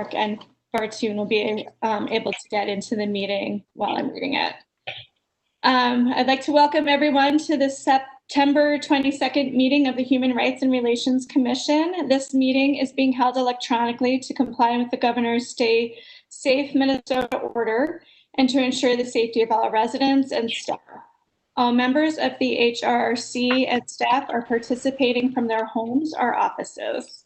Mark and Bartoon will be able to get into the meeting while I'm reading it. I'd like to welcome everyone to the September 22nd meeting of the Human Rights and Relations Commission. This meeting is being held electronically to comply with the Governor's Stay Safe Minnesota order and to ensure the safety of all residents and staff. All members of the HRRC and staff are participating from their homes or offices.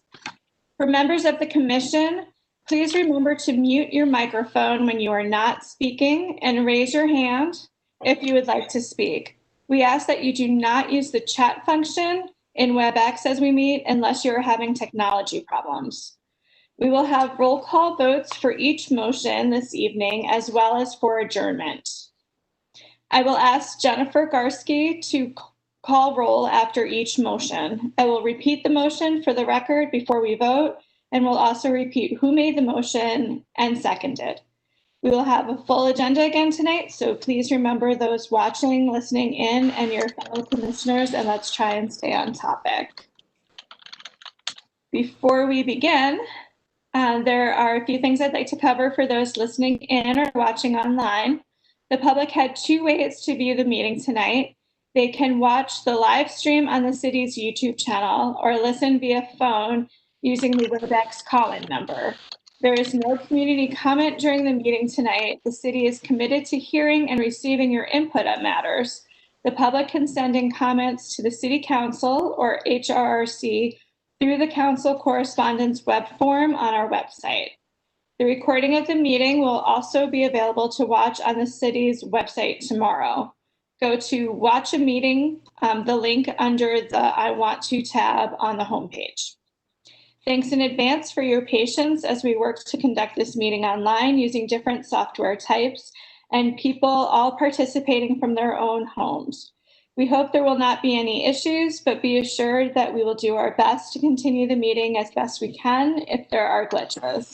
For members of the commission, please remember to mute your microphone when you are not speaking and raise your hand if you would like to speak. We ask that you do not use the chat function in WebEx as we meet unless you are having technology problems. We will have roll call votes for each motion this evening as well as for adjournment. I will ask Jennifer Garski to call roll after each motion. I will repeat the motion for the record before we vote, and will also repeat who made the motion and seconded. We will have a full agenda again tonight, so please remember those watching, listening in, and your fellow commissioners, and let's try and stay on topic. Before we begin, there are a few things I'd like to cover for those listening in or watching online. The public had two ways to view the meeting tonight. They can watch the live stream on the city's YouTube channel or listen via phone using the WebEx call-in number. There is no community comment during the meeting tonight. The city is committed to hearing and receiving your input on matters. The public can send in comments to the City Council or HRRC through the Council correspondence web form on our website. The recording of the meeting will also be available to watch on the city's website tomorrow. Go to Watch a Meeting, the link under the I Want To tab on the homepage. Thanks in advance for your patience as we work to conduct this meeting online using different software types and people all participating from their own homes. We hope there will not be any issues, but be assured that we will do our best to continue the meeting as best we can if there are glitches.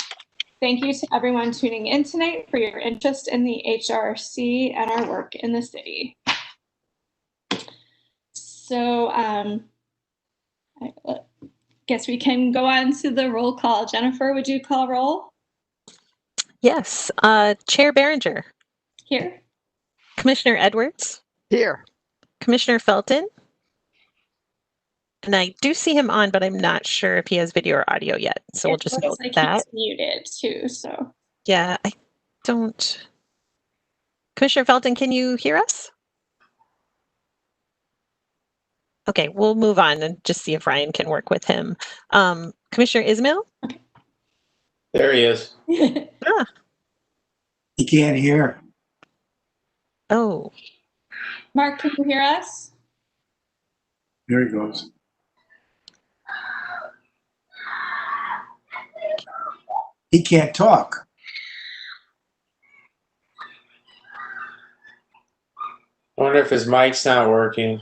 Thank you to everyone tuning in tonight for your interest in the HRC and our work in the city. So I guess we can go on to the roll call. Jennifer, would you call roll? Yes. Chair Behringer. Here. Commissioner Edwards. Here. Commissioner Felton. And I do see him on, but I'm not sure if he has video or audio yet. So we'll just note that. He's muted too, so. Yeah, I don't. Commissioner Felton, can you hear us? Okay, we'll move on and just see if Ryan can work with him. Commissioner Ismail? There he is. Ah. He can't hear. Oh. Mark, can you hear us? There he goes. He can't talk. I wonder if his mic's not working.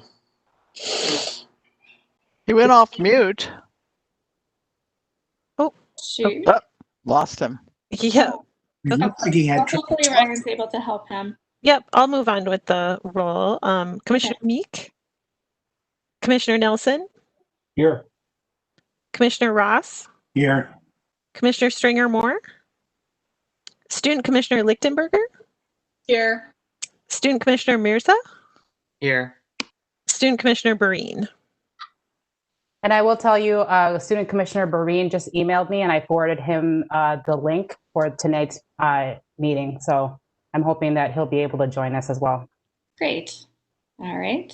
He went off mute. Oh, shoot. Oh, lost him. Yeah. He looked like he had trouble Hopefully talking. Ryan's able to help him. Yep, I'll move on with the roll. Commissioner Meek? Commissioner Nelson? Here. Commissioner Ross? Here. Commissioner Stringer Moore? Student Commissioner Lichtenberger? Here. Student Commissioner Mirza? Here. Student Commissioner Breen? And I will tell you, Student Commissioner Breen just emailed me and I forwarded him the link for tonight's meeting. So I'm hoping that he'll be able to join us as well. Great. All right.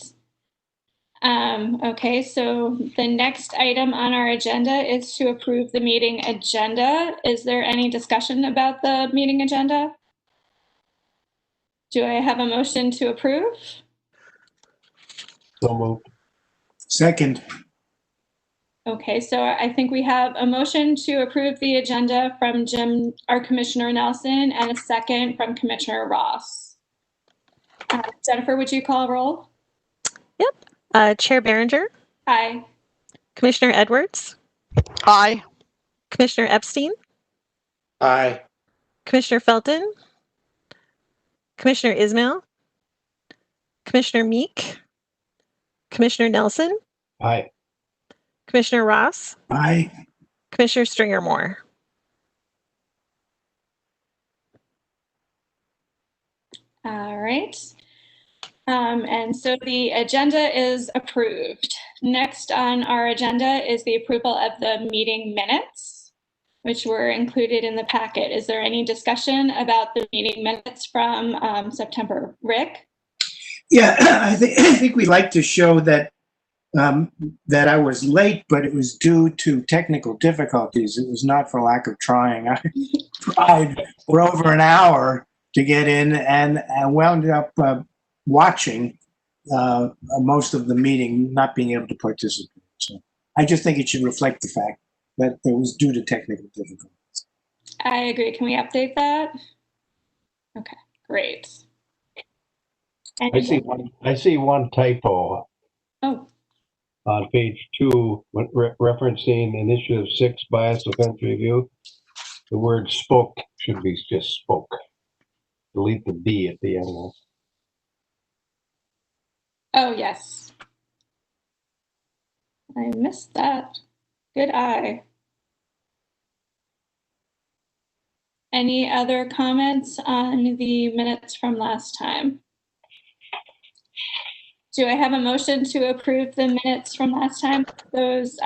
Okay, so the next item on our agenda is to approve the meeting agenda. Is there any discussion about the meeting agenda? Do I have a motion to approve? So moved. Second. Okay, so I think we have a motion to approve the agenda from our Commissioner Nelson, and a second from Commissioner Ross. Jennifer, would you call roll? Yep. Chair Behringer? Aye. Commissioner Edwards? Aye. Commissioner Epstein? Aye. Commissioner Felton? Commissioner Ismail? Commissioner Meek? Commissioner Nelson? Aye. Commissioner Ross? Aye. Commissioner Stringer Moore? All right. And so the agenda is approved. Next on our agenda is the approval of the meeting minutes, which were included in the packet. Is there any discussion about the meeting minutes from September? Rick? Yeah, I think we'd like to show that that I was late, but it was due to technical difficulties. It was not for lack of trying. I tried for over an hour to get in, and I wound up watching most of the meeting, not being able to participate. So I just think it should reflect the fact that it was due to technical difficulties. I agree. Can we update that? Okay, great. I see one typo Oh, on page 2, referencing Initiative 6 bias offense review. The word spoke should be just spoke. Delete the B at the end. oh yes. I missed that. Good eye. Any other comments on the minutes from last time? Do I have a motion to approve the minutes from last time, those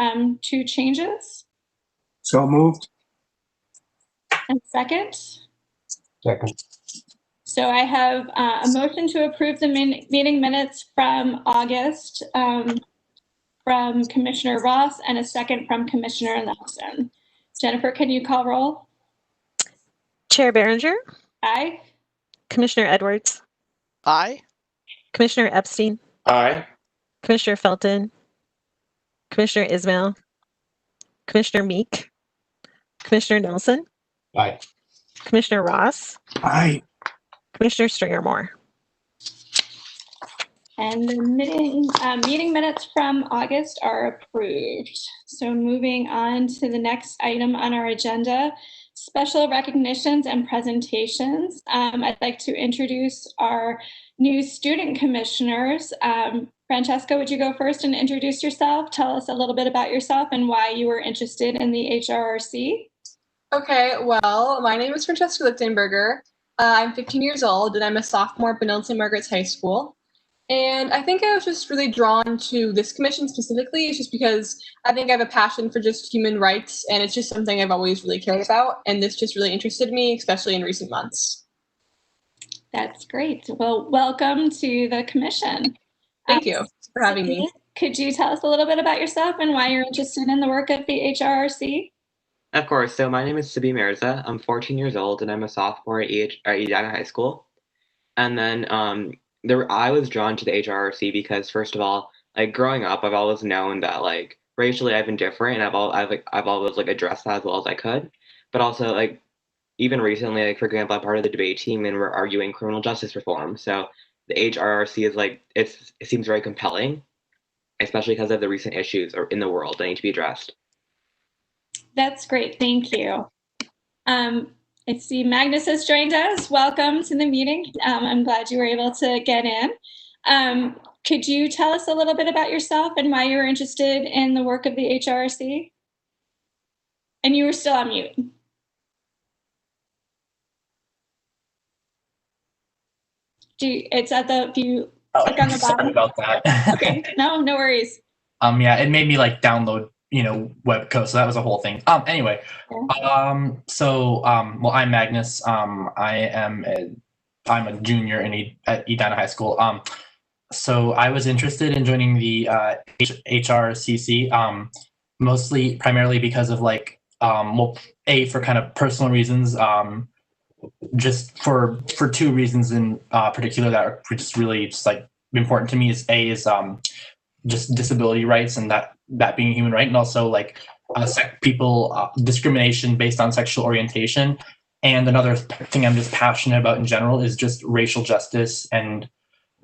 2 changes? So moved. And second? Second. So I have a motion to approve the meeting minutes from August from Commissioner Ross and a second from Commissioner Nelson. Jennifer, can you call roll? Chair Berenger, Aye. Commissioner Edwards, Aye. Commissioner Epstein, Aye. Commissioner Felton, Commissioner Ismail, Commissioner Meek, Commissioner Nelson, Aye. Commissioner Ross, Aye. Commissioner Stringermore. And the meeting minutes from August are approved. So moving on to the next item on our agenda, special recognitions and presentations. I'd like to introduce our new student commissioners. Francesca, would you go first and introduce yourself? Tell us a little bit about yourself and why you were interested in the HRRC. Okay, well, my name is Francesca Lichtenberger. I'm 15 years old and I'm a sophomore at Benilde St. Margaret's High School. And I think I was just really drawn to this commission specifically. It's just because I think I have a passion for just human rights and it's just something I've always really cared about. And this just really interested me, especially in recent months. That's great. Well, welcome to the commission. Thank you for having me. Could you tell us a little bit about yourself and why you're interested in the work of the HRRC? Of course. So my name is Sibi Mirza. I'm 14 years old and I'm a sophomore at Edina High School. And then I was drawn to the HRRC because, first of all, like growing up, I've always known that like racially I've been different, and I've always like addressed that as well as I could. But also like even recently, like for example, I'm part of the debate team and we're arguing criminal justice reform. So the HRRC is like it seems very compelling, especially because of the recent issues in the world that need to be addressed. That's great. Thank you. I see Magnus has joined us. Welcome to the meeting. I'm glad you were able to get in. Could you tell us a little bit about yourself and why you're interested in the work of the HRRC? And you were still on mute. Do you click on the sorry bottom? about that. Okay, no worries. Yeah, it made me like download, web code, so that was a whole thing. Anyway, Yeah. well, I'm Magnus. I'm a junior at Edina High School. So I was interested in joining the HRCC, primarily because of like, for kind of personal reasons, just for 2 reasons in particular that are just really just like important to me. Is just disability rights and that being a human right, and also like discrimination based on sexual orientation. And another thing I'm just passionate about in general is just racial justice. And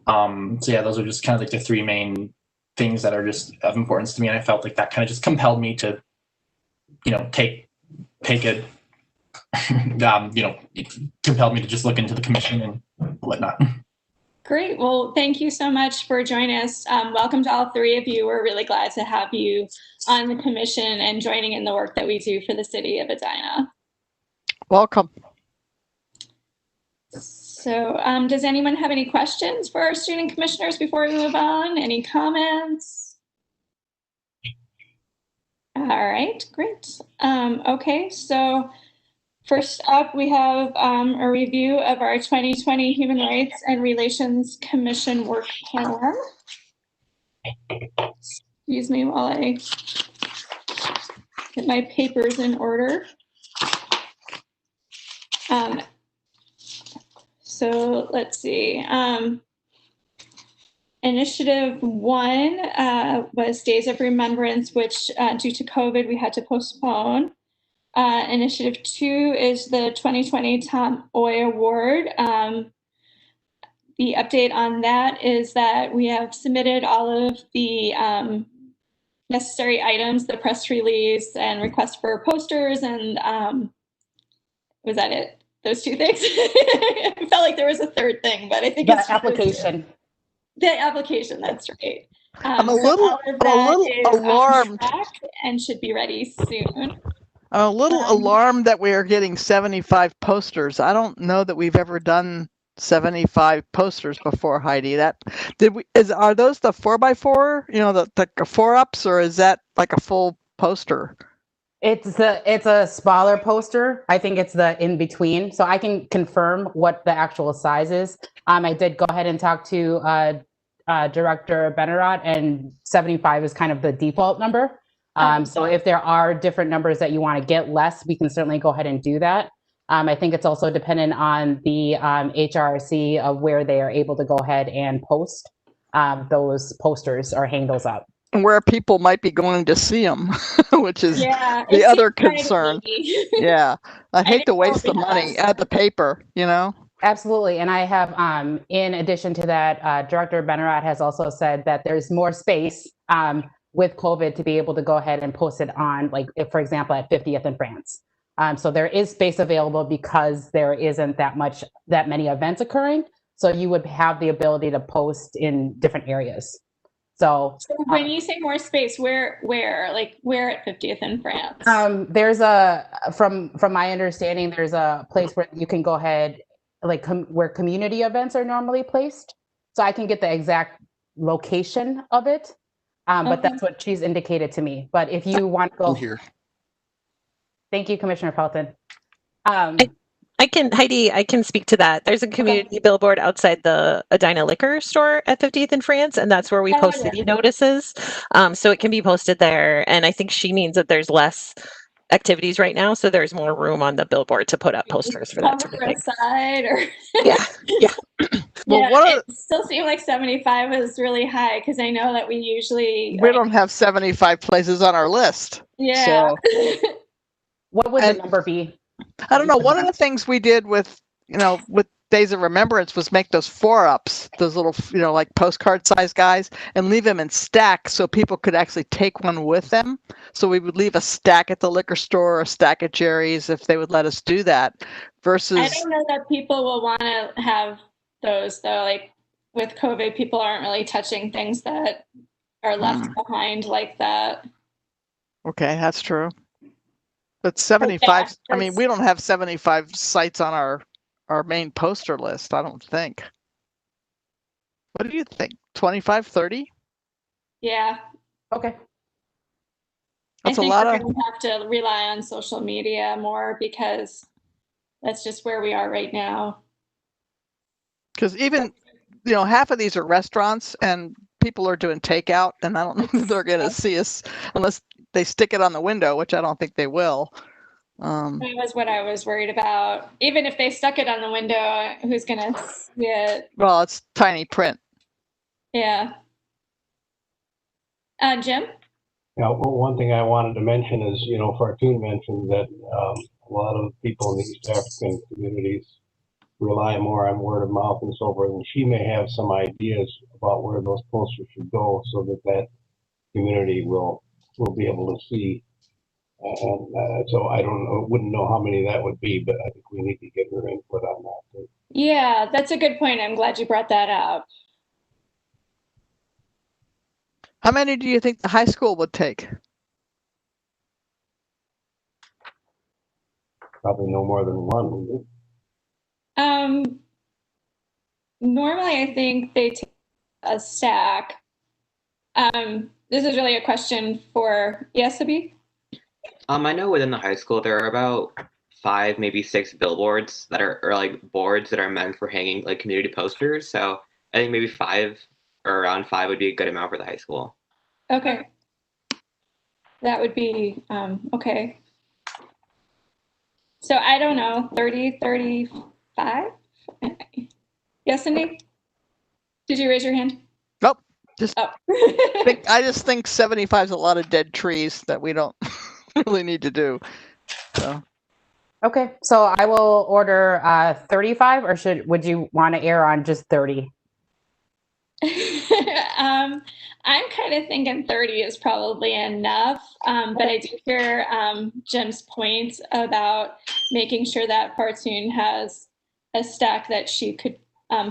so yeah, those are just kind of like the 3 main things that are just of importance to me. And I felt like that kind of just compelled me to, take it, compelled me to just look into the commission and whatnot. Great. Well, thank you so much for joining us. Welcome to all 3 of you. We're really glad to have you on the commission and joining in the work that we do for the city of Edina. Welcome. So does anyone have any questions for our student commissioners before we move on? Any comments? All right, great. Okay, so first up, we have a review of our 2020 Human Rights and Relations Commission work plan. Excuse me while I get my papers in order. So let's see. Initiative 1 was Days of Remembrance, which due to COVID, we had to postpone. Initiative 2 is the 2020 Tom Oy Award. The update on that is that we have submitted all of the necessary items, the press release and request for posters, and was that it? Those 2 things? It felt like there was a third thing, but I think it's The application. The application, that's right. I'm a So little- all of I'm a that little is on alarmed. track and should be ready soon. I'm a little alarmed that we are getting 75 posters. I don't know that we've ever done 75 posters before, Heidi. Are those the 4x4? You know, the 4-ups, or is that like a full poster? It's a smaller poster. I think it's the in between. So I can confirm what the actual size is. I did go ahead and talk to Director Benarat, and 75 is kind of the default number. So if there are different numbers that you want to get less, we can certainly go ahead and do that. I think it's also dependent on the HRC of where they are able to go ahead and post those posters or hang those up. And where people might be going to see them, which is Yeah, the it other seems kind of concern. needy. Yeah, I'd hate to didn't know waste the we had money, us. add the paper, you know? Absolutely. And I have, in addition to that, Director Benarat has also said that there's more space with COVID to be able to go ahead and post it on, like, if, for example, at 50th in France. So there is space available because there isn't that many events occurring. So you would have the ability to post in different areas. So when you say more space, where at 50th in France? There's from my understanding, there's a place where you can go ahead, like where community events are normally placed. So I can get the exact location of it, but that's what she's indicated to me. But if you want to go here. Thank you, Commissioner Pelton. Heidi, I can speak to that. There's a community billboard outside the Edina liquor store at 50th in France, and that's where we post city notices. So it can be posted there. And I think she means that there's less activities right now, so there's more room on the billboard to put up posters for that sort of thing. Aside, or Yeah. Well, it still seemed like 75 was really high because I know that we usually don't have 75 places on our list. Yeah. So. What would the number be? I don't know. One of the things we did with Days of Remembrance was make those 4-ups, those little, like postcard size guys, and leave them in stacks so people could actually take one with them. So we would leave a stack at the liquor store, or a stack at Jerry's if they would let us do that. Versus, I don't know that people will want to have those though. Like with COVID, people aren't really touching things that are left behind like that. Okay, that's true. But 75, I mean, we don't have 75 sites on our main poster list, I don't think. What do you think? 25, 30? Yeah. Okay. That's a lot we're going to have to rely on social media more because that's just where we are right now. Because even, half of these are restaurants and people are doing takeout, and I don't know if they're going to see us unless they stick it on the window, which I don't think they will. That was what I was worried about. Even if they stuck it on the window, who's going to see it? Well, it's tiny print. Yeah. Jim? Yeah, well, one thing I wanted to mention is, Fartun mentioned that a lot of people in the East African communities rely more on word of mouth and so forth, and she may have some ideas about where those posters should go so that community will be able to see. And so I wouldn't know how many that would be, but I think we need to get her input on that too. Yeah, that's a good point. I'm glad you brought that up. How many do you think the high school would take? Probably no more than one. normally I think they take a stack. This is really a question for, yes, Abby? I know within the high school there are about 5, maybe 6 billboards that are, or like boards that are meant for hanging like community posters. So I think maybe 5 or around 5 would be a good amount for the high school. Okay. That would be, okay. So I don't know, 30, 35? Yes, Cindy? Did you raise your hand? Nope. Just Oh. I just think 75 is a lot of dead trees that we don't really need to do. So Okay, so I will order 35, or would you want to err on just 30? I'm kind of thinking 30 is probably enough, but I do hear Jim's point about making sure that Fartoon has a stack that she could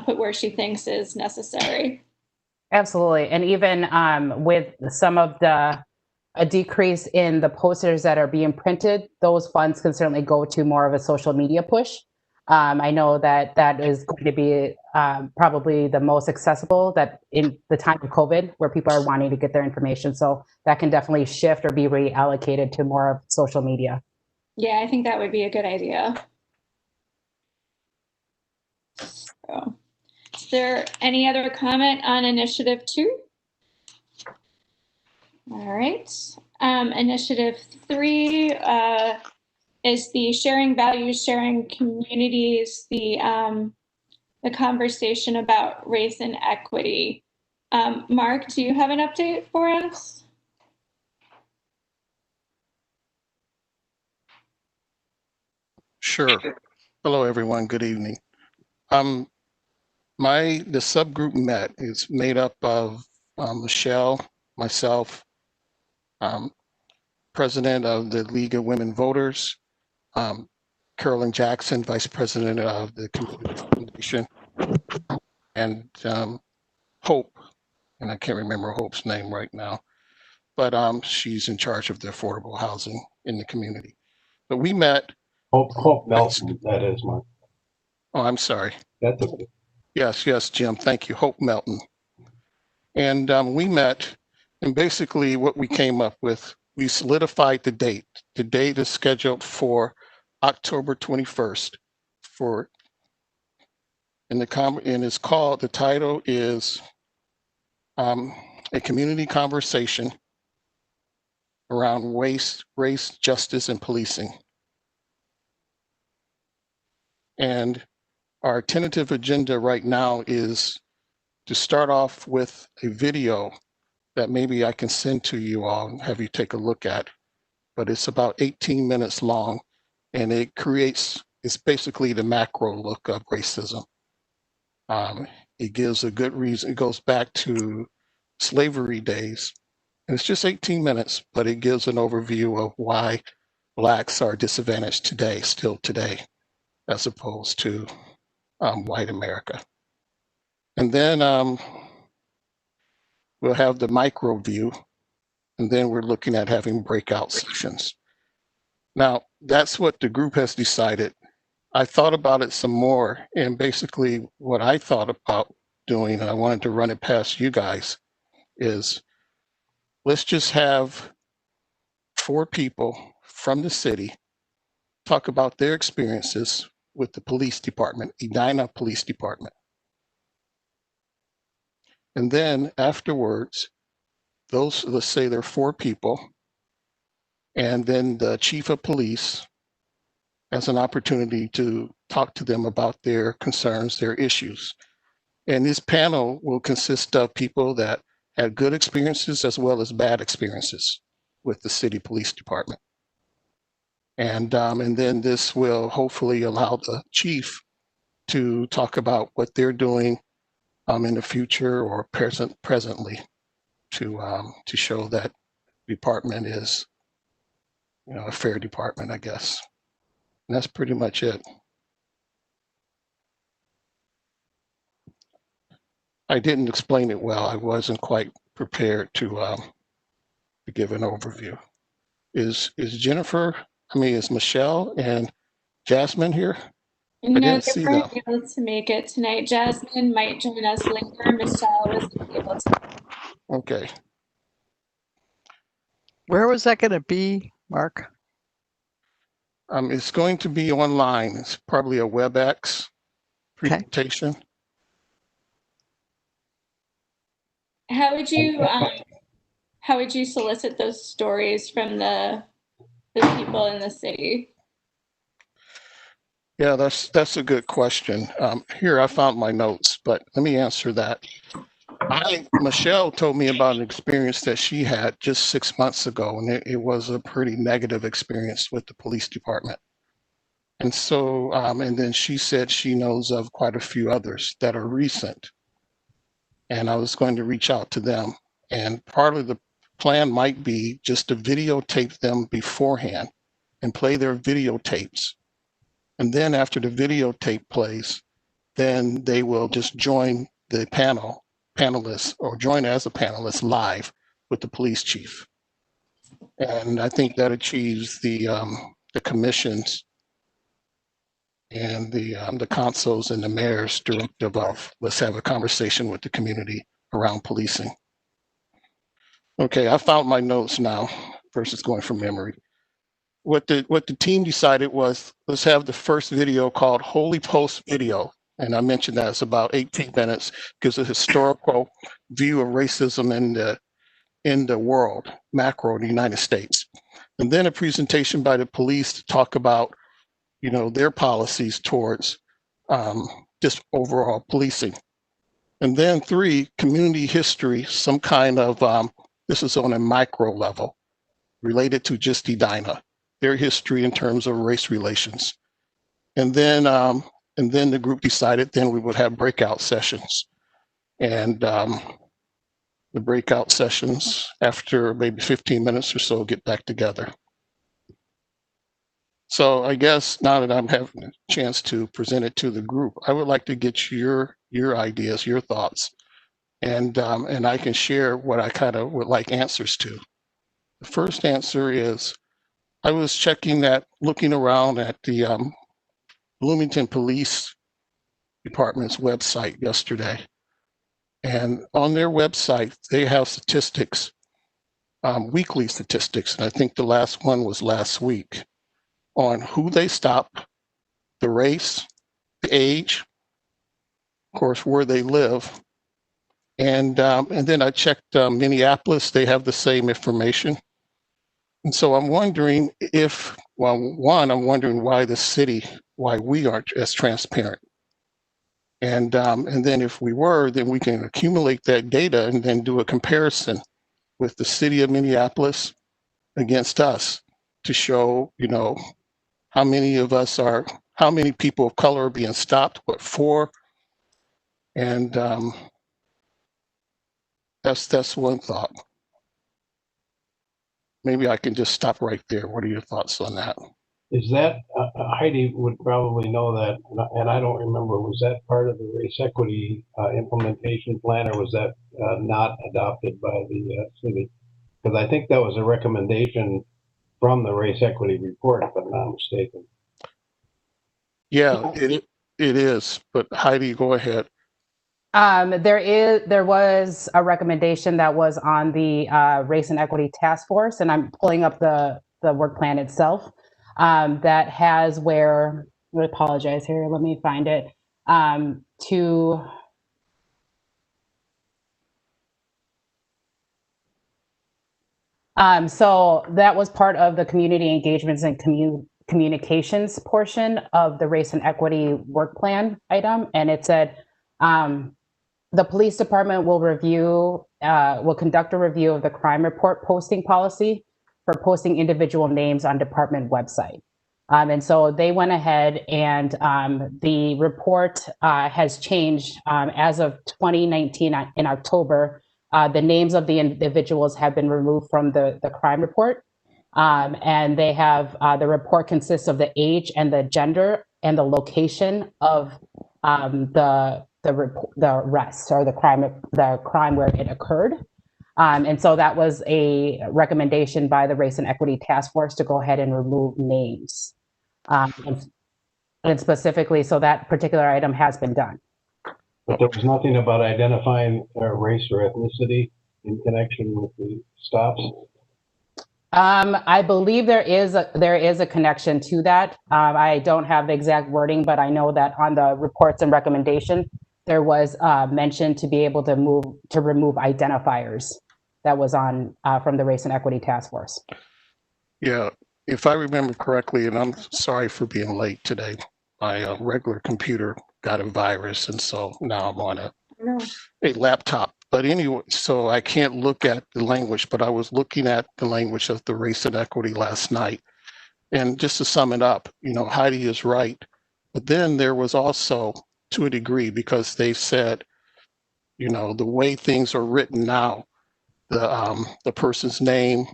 put where she thinks is necessary. Absolutely, and even with some of a decrease in the posters that are being printed, those funds can certainly go to more of a social media push. I know that is going to be probably the most accessible that in the time of COVID, where people are wanting to get their information. So that can definitely shift or be reallocated to more of social media. Yeah, I think that would be a good idea. So, is there any other comment on initiative 2? All right. Initiative 3 is the sharing values, sharing communities, the conversation about race and equity. Mark, do you have an update for us? Sure. Hello, everyone. Good evening. The subgroup met is made up of Michelle, myself, president of the League of Women Voters, Carolyn Jackson, vice president of the Community Foundation, and Hope, and I can't remember Hope's name right now, but she's in charge of the affordable housing in the community. But we met. Hope Melton, that is, Mark. Oh, I'm sorry. That's okay. Yes, Jim. Thank you. Hope Melton. And we met, and basically what we came up with, we solidified the date. The date is scheduled for October 21st. And it's called, the title is A Community Conversation Around Race, Justice, and Policing. And our tentative agenda right now is to start off with a video that maybe I can send to you all and have you take a look at. But it's about 18 minutes long, and it's basically the macro look of racism. It gives a good reason. It goes back to slavery days. And it's just 18 minutes, but it gives an overview of why Blacks are disadvantaged today, still today, as opposed to white America. And then we'll have the micro view, and then we're looking at having breakout sessions. Now, that's what the group has decided. I thought about it some more, and basically what I thought about doing, and I wanted to run it past you guys, is let's just have 4 people from the city talk about their experiences with the police department, Edina Police Department. And then afterwards, let's say there are 4 people, and then the chief of police has an opportunity to talk to them about their concerns, their issues. And this panel will consist of people that had good experiences as well as bad experiences with the city police department. And then this will hopefully allow the chief to talk about what they're doing in the future or presently to show that department is, a fair department, I guess. And that's pretty much it. I didn't explain it well. I wasn't quite prepared to give an overview. Is Michelle and Jasmine here? No, didn't they see weren't them. able to make it tonight. Jasmine might join us later. Michelle was able to. Okay. Where was that going to be, Mark? It's going to be online. It's probably a WebEx Okay. presentation. How would you solicit those stories from the people in the city? Yeah, that's a good question. Here, I found my notes, but let me answer that. Michelle told me about an experience that she had just 6 months ago, and it was a pretty negative experience with the police department. And so, and then she said she knows of quite a few others that are recent. And I was going to reach out to them. And part of the plan might be just to videotape them beforehand and play their videotapes. And then after the videotape plays, then they will just join the panelists or join as a panelist live with the police chief. And I think that achieves the commissions and the consuls and the mayor's directive of let's have a conversation with the community around policing. Okay, I found my notes now versus going from memory. What the team decided was let's have the first video called Holy Post Video. And I mentioned that it's about 18 minutes, gives a historical view of racism in the world, macro in the United States. And then a presentation by the police to talk about, you know, their policies towards just overall policing. And then 3, community history, some kind of, this is on a micro level, related to just Edina, their history in terms of race relations. And then the group decided then we would have breakout sessions. And the breakout sessions, after maybe 15 minutes or so, get back together. So I guess now that I'm having a chance to present it to the group, I would like to get your ideas, your thoughts, and I can share what I kind of would like answers to. The first answer is I was looking around at the Bloomington Police Department's website yesterday, and on their website they have statistics, weekly statistics, and I think the last one was last week, on who they stop, the race, the age, of course, where they live. And then I checked Minneapolis, they have the same information. And so I'm wondering if, well, one, I'm wondering why we aren't as transparent. And then if we were, then we can accumulate that data and then do a comparison with the city of Minneapolis against us to show, you know, how many people of color are being stopped, what for, and that's one thought. Maybe I can just stop right there. What are your thoughts on that? Is that, Heidi would probably know that, and I don't remember, was that part of the race equity implementation plan, or was that not adopted by the city? Because I think that was a recommendation from the race equity report, if I'm not mistaken. Yeah, it is, but Heidi, go ahead. There was a recommendation that was on the Race and Equity Task Force, and I'm pulling up the work plan itself. That has where, I apologize here, let me find it. So that was part of the community engagements and communications portion of the Race and Equity work plan item. And it said, the police department will conduct a review of the crime report posting policy for posting individual names on department website. And so they went ahead and the report has changed as of 2019 in October. The names of the individuals have been removed from the crime report. And they have, the report consists of the age and the gender and the location of the arrest or the crime where it occurred. And so that was a recommendation by the Race and Equity Task Force to go ahead and remove names. And specifically, so that particular item has been done. But there was nothing about identifying race or ethnicity in connection with the stops? I believe there is a connection to that. I don't have the exact wording, but I know that on the reports and recommendation, there was mention to be able to remove identifiers that was on from the Race and Equity Task Force. Yeah, if I remember correctly, and I'm sorry for being late today, my regular computer got a virus, and so now I'm on a laptop. But anyway, so I can't look at the language, but I was looking at the language of the Race and Equity last night. And just to sum it up, Heidi is right. But then there was also, to a degree, because they said, the way things are written now, the person's name,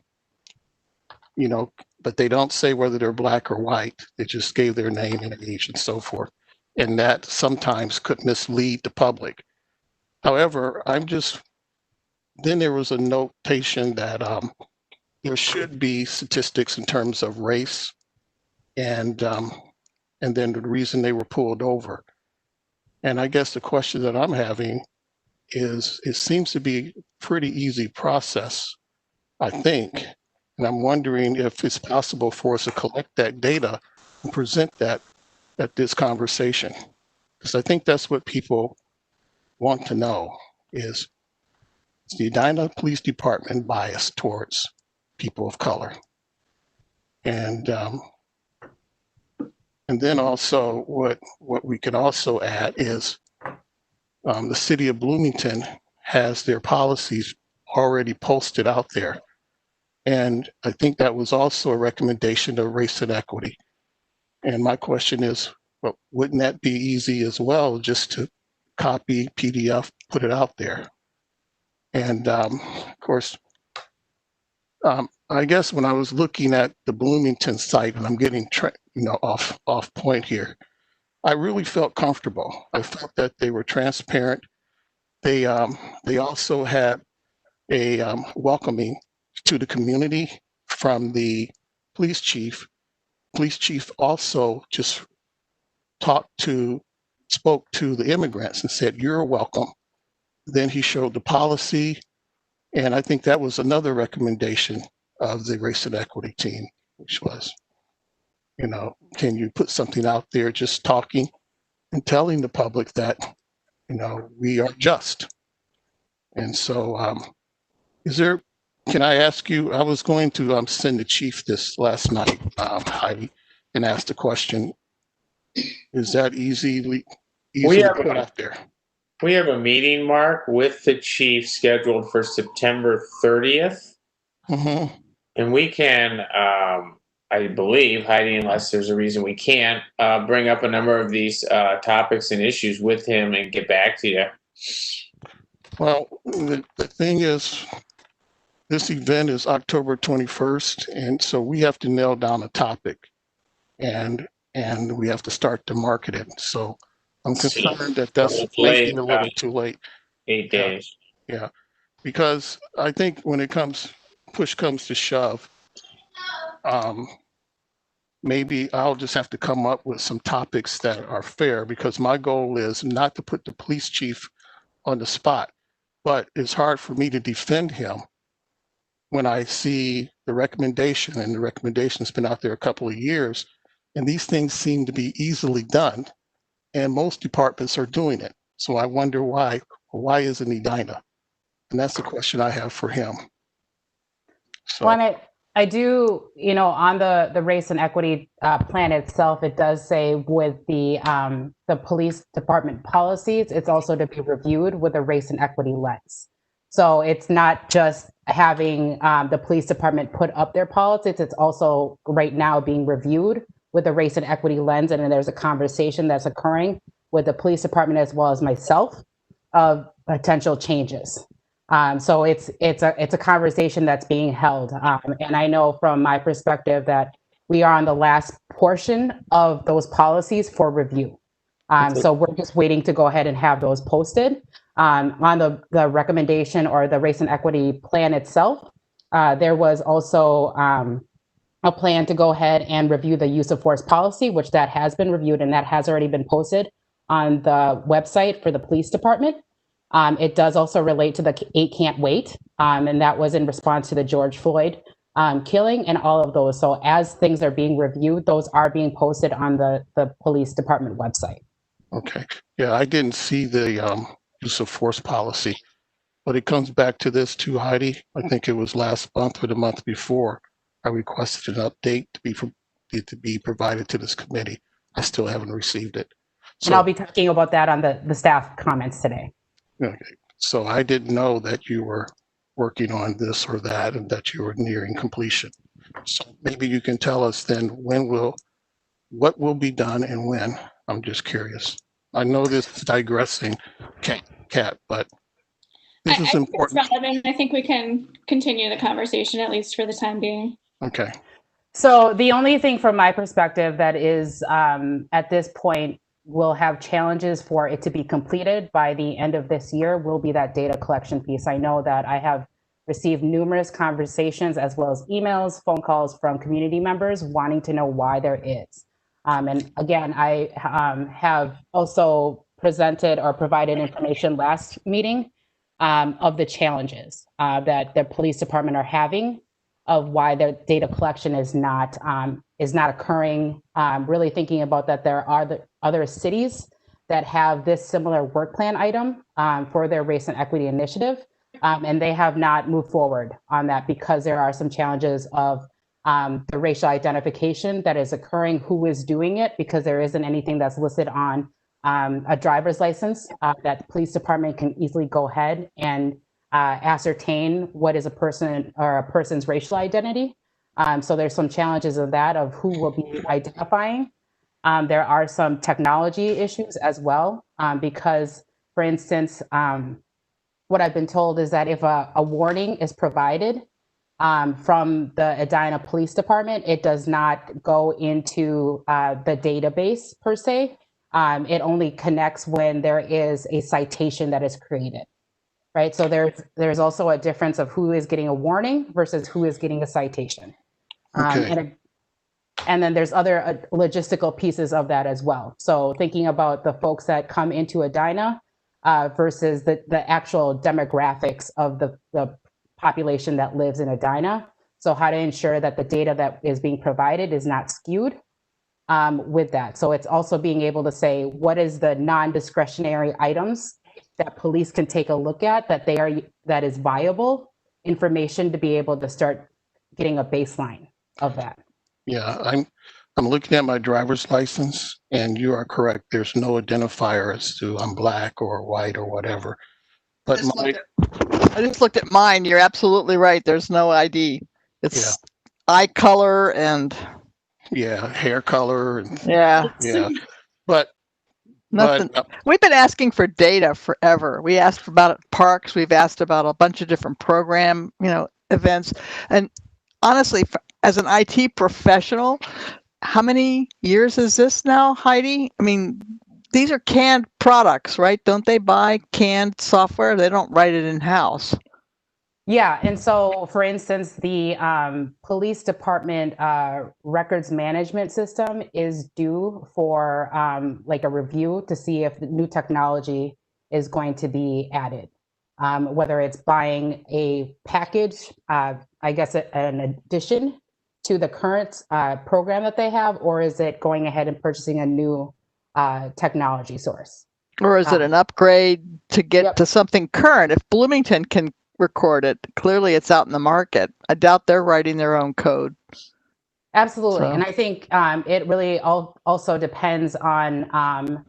but they don't say whether they're black or white. They just gave their name and age and so forth. And that sometimes could mislead the public. However, then there was a notation that there should be statistics in terms of race and then the reason they were pulled over. And I guess the question that I'm having is, it seems to be a pretty easy process, I think. And I'm wondering if it's possible for us to collect that data and present that at this conversation. Because I think that's what people want to know is the Edina Police Department biased towards people of color? And then also what we could also add is the city of Bloomington has their policies already posted out there. And I think that was also a recommendation of Race and Equity. And my question is, well, wouldn't that be easy as well, just to copy PDF, put it out there? And of course, I guess when I was looking at the Bloomington site, and I'm getting off point here, I really felt comfortable. I felt that they were transparent. They also had a welcoming to the community from the police chief. Police chief also just spoke to the immigrants and said, "You're welcome." Then he showed the policy, and I think that was another recommendation of the Race and Equity team, which was, can you put something out there just talking and telling the public that, we are just. And so can I ask you, I was going to send the chief this last night, Heidi, and ask the question, is that easy to put out there? We have a meeting, Mark, with the chief scheduled for September 30th. Mm-hmm. And we can, I believe, Heidi, unless there's a reason we can't, bring up a number of these topics and issues with him and get back to you. Well, the thing is, this event is October 21st, and so we have to nail down a topic, and we have to start to market it. So I'm concerned that that's maybe a little too late. 8 days. Yeah, because I think when push comes to shove, maybe I'll just have to come up with some topics that are fair, because my goal is not to put the police chief on the spot, but it's hard for me to defend him when I see the recommendation, and the recommendation's been out there a couple of years, and these things seem to be easily done, and most departments are doing it. So I wonder why isn't Edina? And that's the question I have for him. So. Well, I do, on the Race and Equity plan itself, it does say with the police department policies, it's also to be reviewed with a Race and Equity lens. So it's not just having the police department put up their policies, it's also right now being reviewed with a Race and Equity lens. And then there's a conversation that's occurring with the police department as well as myself of potential changes. So it's a conversation that's being held. And I know from my perspective that we are on the last portion of those policies for review. So we're just waiting to go ahead and have those posted. On the recommendation or the Race and Equity plan itself, there was also a plan to go ahead and review the use of force policy, which that has been reviewed and that has already been posted on the website for the police department. It does also relate to the 8 Can't Wait, and that was in response to the George Floyd killing and all of those. So as things are being reviewed, those are being posted on the police department website. Okay. Yeah, I didn't see the use of force policy, but it comes back to this too, Heidi. I think it was last month or the month before I requested an update to be provided to this committee. I still haven't received it. And I'll be talking about that on the staff comments today. Okay. So I didn't know that you were working on this or that and that you were nearing completion. So maybe you can tell us then what will be done and when. I'm just curious. I know this is digressing, Kat, but this is important. It's relevant. I think we can continue the conversation, at least for the time being. Okay. So the only thing from my perspective that is at this point will have challenges for it to be completed by the end of this year will be that data collection piece. I know that I have received numerous conversations as well as emails, phone calls from community members wanting to know why there is. And again, I have also presented or provided information last meeting of the challenges that the police department are having of why their data collection is not occurring. Really thinking about that there are the other cities that have this similar work plan item for their race and equity initiative, and they have not moved forward on that because there are some challenges of the racial identification that is occurring, who is doing it, because there isn't anything that's listed on a driver's license that the police department can easily go ahead and ascertain what is a person or a person's racial identity. So there's some challenges of that, of who will be identifying. There are some technology issues as well, because, for instance, what I've been told is that if a warning is provided from the Edina Police Department, it does not go into the database per se. It only connects when there is a citation that is created. Right, so there's also a difference of who is getting a warning versus who is getting a citation. Okay. And then there's other logistical pieces of that as well. So thinking about the folks that come into Edina versus the actual demographics of the population that lives in Edina. So how to ensure that the data that is being provided is not skewed with that. So it's also being able to say, what is the non-discretionary items that police can take a look at that is viable information to be able to start getting a baseline of that. Yeah, I'm looking at my driver's license, and you are correct. There's no identifier as to I'm black or white or whatever. But I just looked at mine. You're absolutely right. There's no ID. It's eye color and hair color. And, But nothing. We've been asking for data forever. We asked about parks. We've asked about a bunch of different program, events. And honestly, as an IT professional, how many years is this now, Heidi? I mean, these are canned products, right? Don't they buy canned software? They don't write it in-house. Yeah, and so, for instance, the police department records management system is due for like a review to see if the new technology is going to be added. Whether it's buying a package, I guess an addition to the current program that they have, or is it going ahead and purchasing a new technology source? Or is it an upgrade to get to something current? If Bloomington can record it, clearly it's out in the market. I doubt they're writing their own code. Absolutely. And I think it really also depends on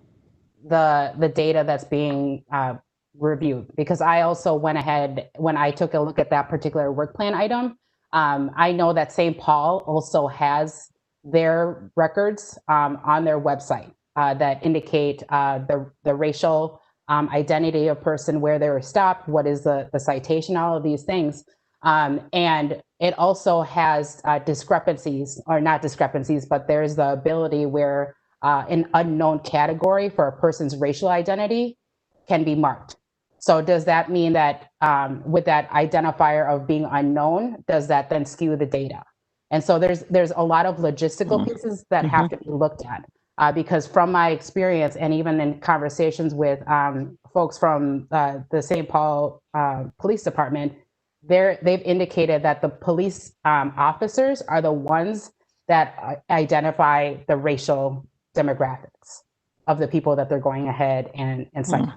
the data that's being reviewed, because I also went ahead when I took a look at that particular work plan item. I know that St. Paul also has their records on their website that indicate the racial identity of person, where they were stopped, what is the citation, all of these things. And it also has discrepancies, or not discrepancies, but there's the ability where an unknown category for a person's racial identity can be marked. So does that mean that with that identifier of being unknown, does that then skew the data? And so there's a lot of logistical pieces that have to be looked at. Because from my experience, and even in conversations with folks from the St. Paul Police Department, they've indicated that the police officers are the ones that identify the racial demographics of the people that they're going ahead and citing,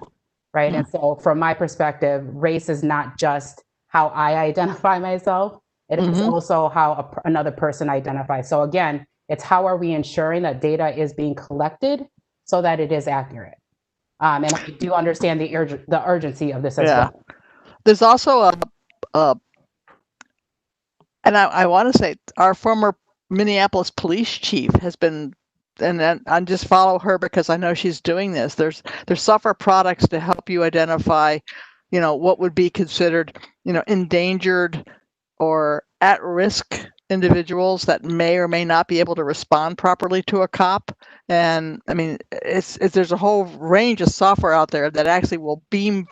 right? And so from my perspective, race is not just how I identify myself, it is also how another person identifies. So again, it's how are we ensuring that data is being collected so that it is accurate. And I do understand the urgency of this as well. There's also and I want to say our former Minneapolis police chief has been, and I just follow her because I know she's doing this. There's software products to help you identify, what would be considered, endangered or at-risk individuals that may or may not be able to respond properly to a cop. And I mean, there's a whole range of software out there that actually will beam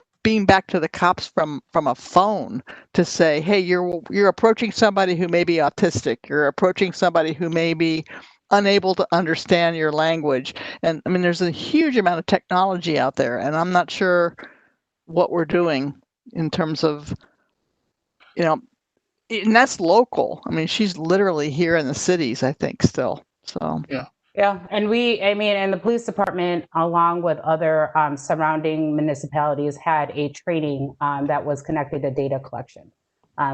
back to the cops from a phone to say, hey, you're approaching somebody who may be autistic, you're approaching somebody who may be unable to understand your language. And I mean, there's a huge amount of technology out there, and I'm not sure what we're doing in terms of, and that's local. I mean, she's literally here in the cities, I think, still. So yeah, and and the police department, along with other surrounding municipalities, had a training that was connected to data collection.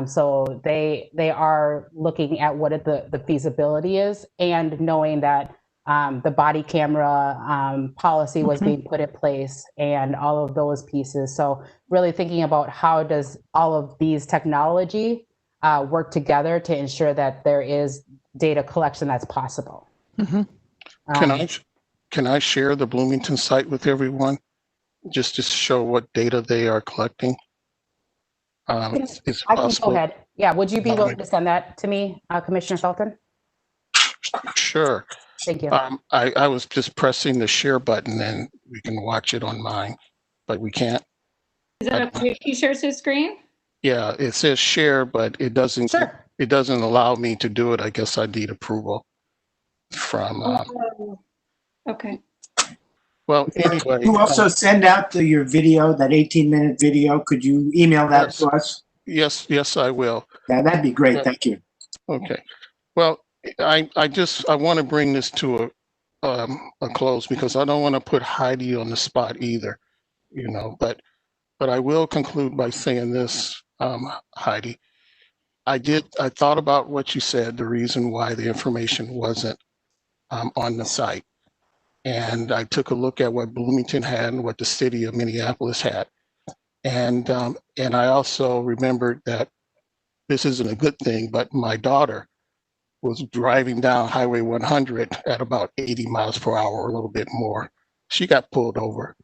So they are looking at what the feasibility is, and knowing that the body camera policy was being put in place, and all of those pieces. So really thinking about how does all of these technology work together to ensure that there is data collection that's possible. Can I share the Bloomington site with everyone, just to show what data they are collecting? It's I possible. can go ahead. Yeah, would you be willing to send that to me, Commissioner Felton? Sure. Thank you. I was just pressing the share button and we can watch it on mine, but we can't. Is that okay if he shares his screen? Yeah, it says share, but it doesn't. Sure. It doesn't allow me to do it. I guess I need approval from. Okay. Well, anyway. You also send out your video, that 18-minute video. Could you email that to us? Yes, I will. Yeah, that'd be great. Thank you. Okay. Well, I want to bring this to a close, because I don't want to put Heidi on the spot either, but I will conclude by saying this, Heidi. I thought about what you said, the reason why the information wasn't on the site. And I took a look at what Bloomington had and what the city of Minneapolis had. And I also remembered that this isn't a good thing, but my daughter was driving down Highway 100 at about 80 miles per hour, or a little bit more. She got pulled over.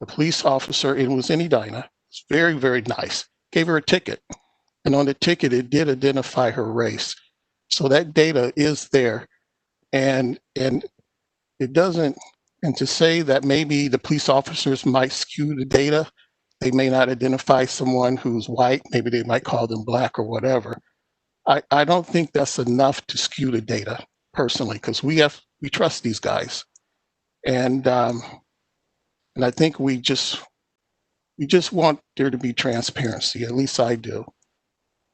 The police officer, it was in Edina, it's very, very nice, gave her a ticket. And on the ticket, it did identify her race. So that data is there. And it doesn't, and to say that maybe the police officers might skew the data, they may not identify someone who's white, maybe they might call them black or whatever. I don't think that's enough to skew the data personally, because we trust these guys. And I think we just want there to be transparency, at least I do.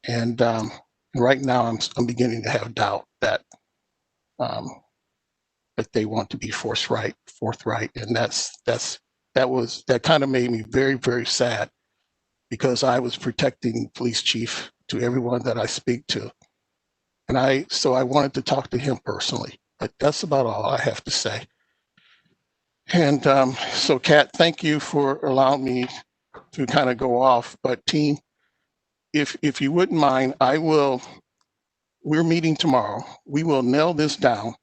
And right now I'm beginning to have doubt that they want to be forthright, and that kind of made me very, very sad, because I was protecting police chief to everyone that I speak to, and so I wanted to talk to him personally. But that's about all I have to say. And so, Kat, thank you for allowing me to kind of go off. But team, if you wouldn't mind, we're meeting tomorrow. We will nail this down.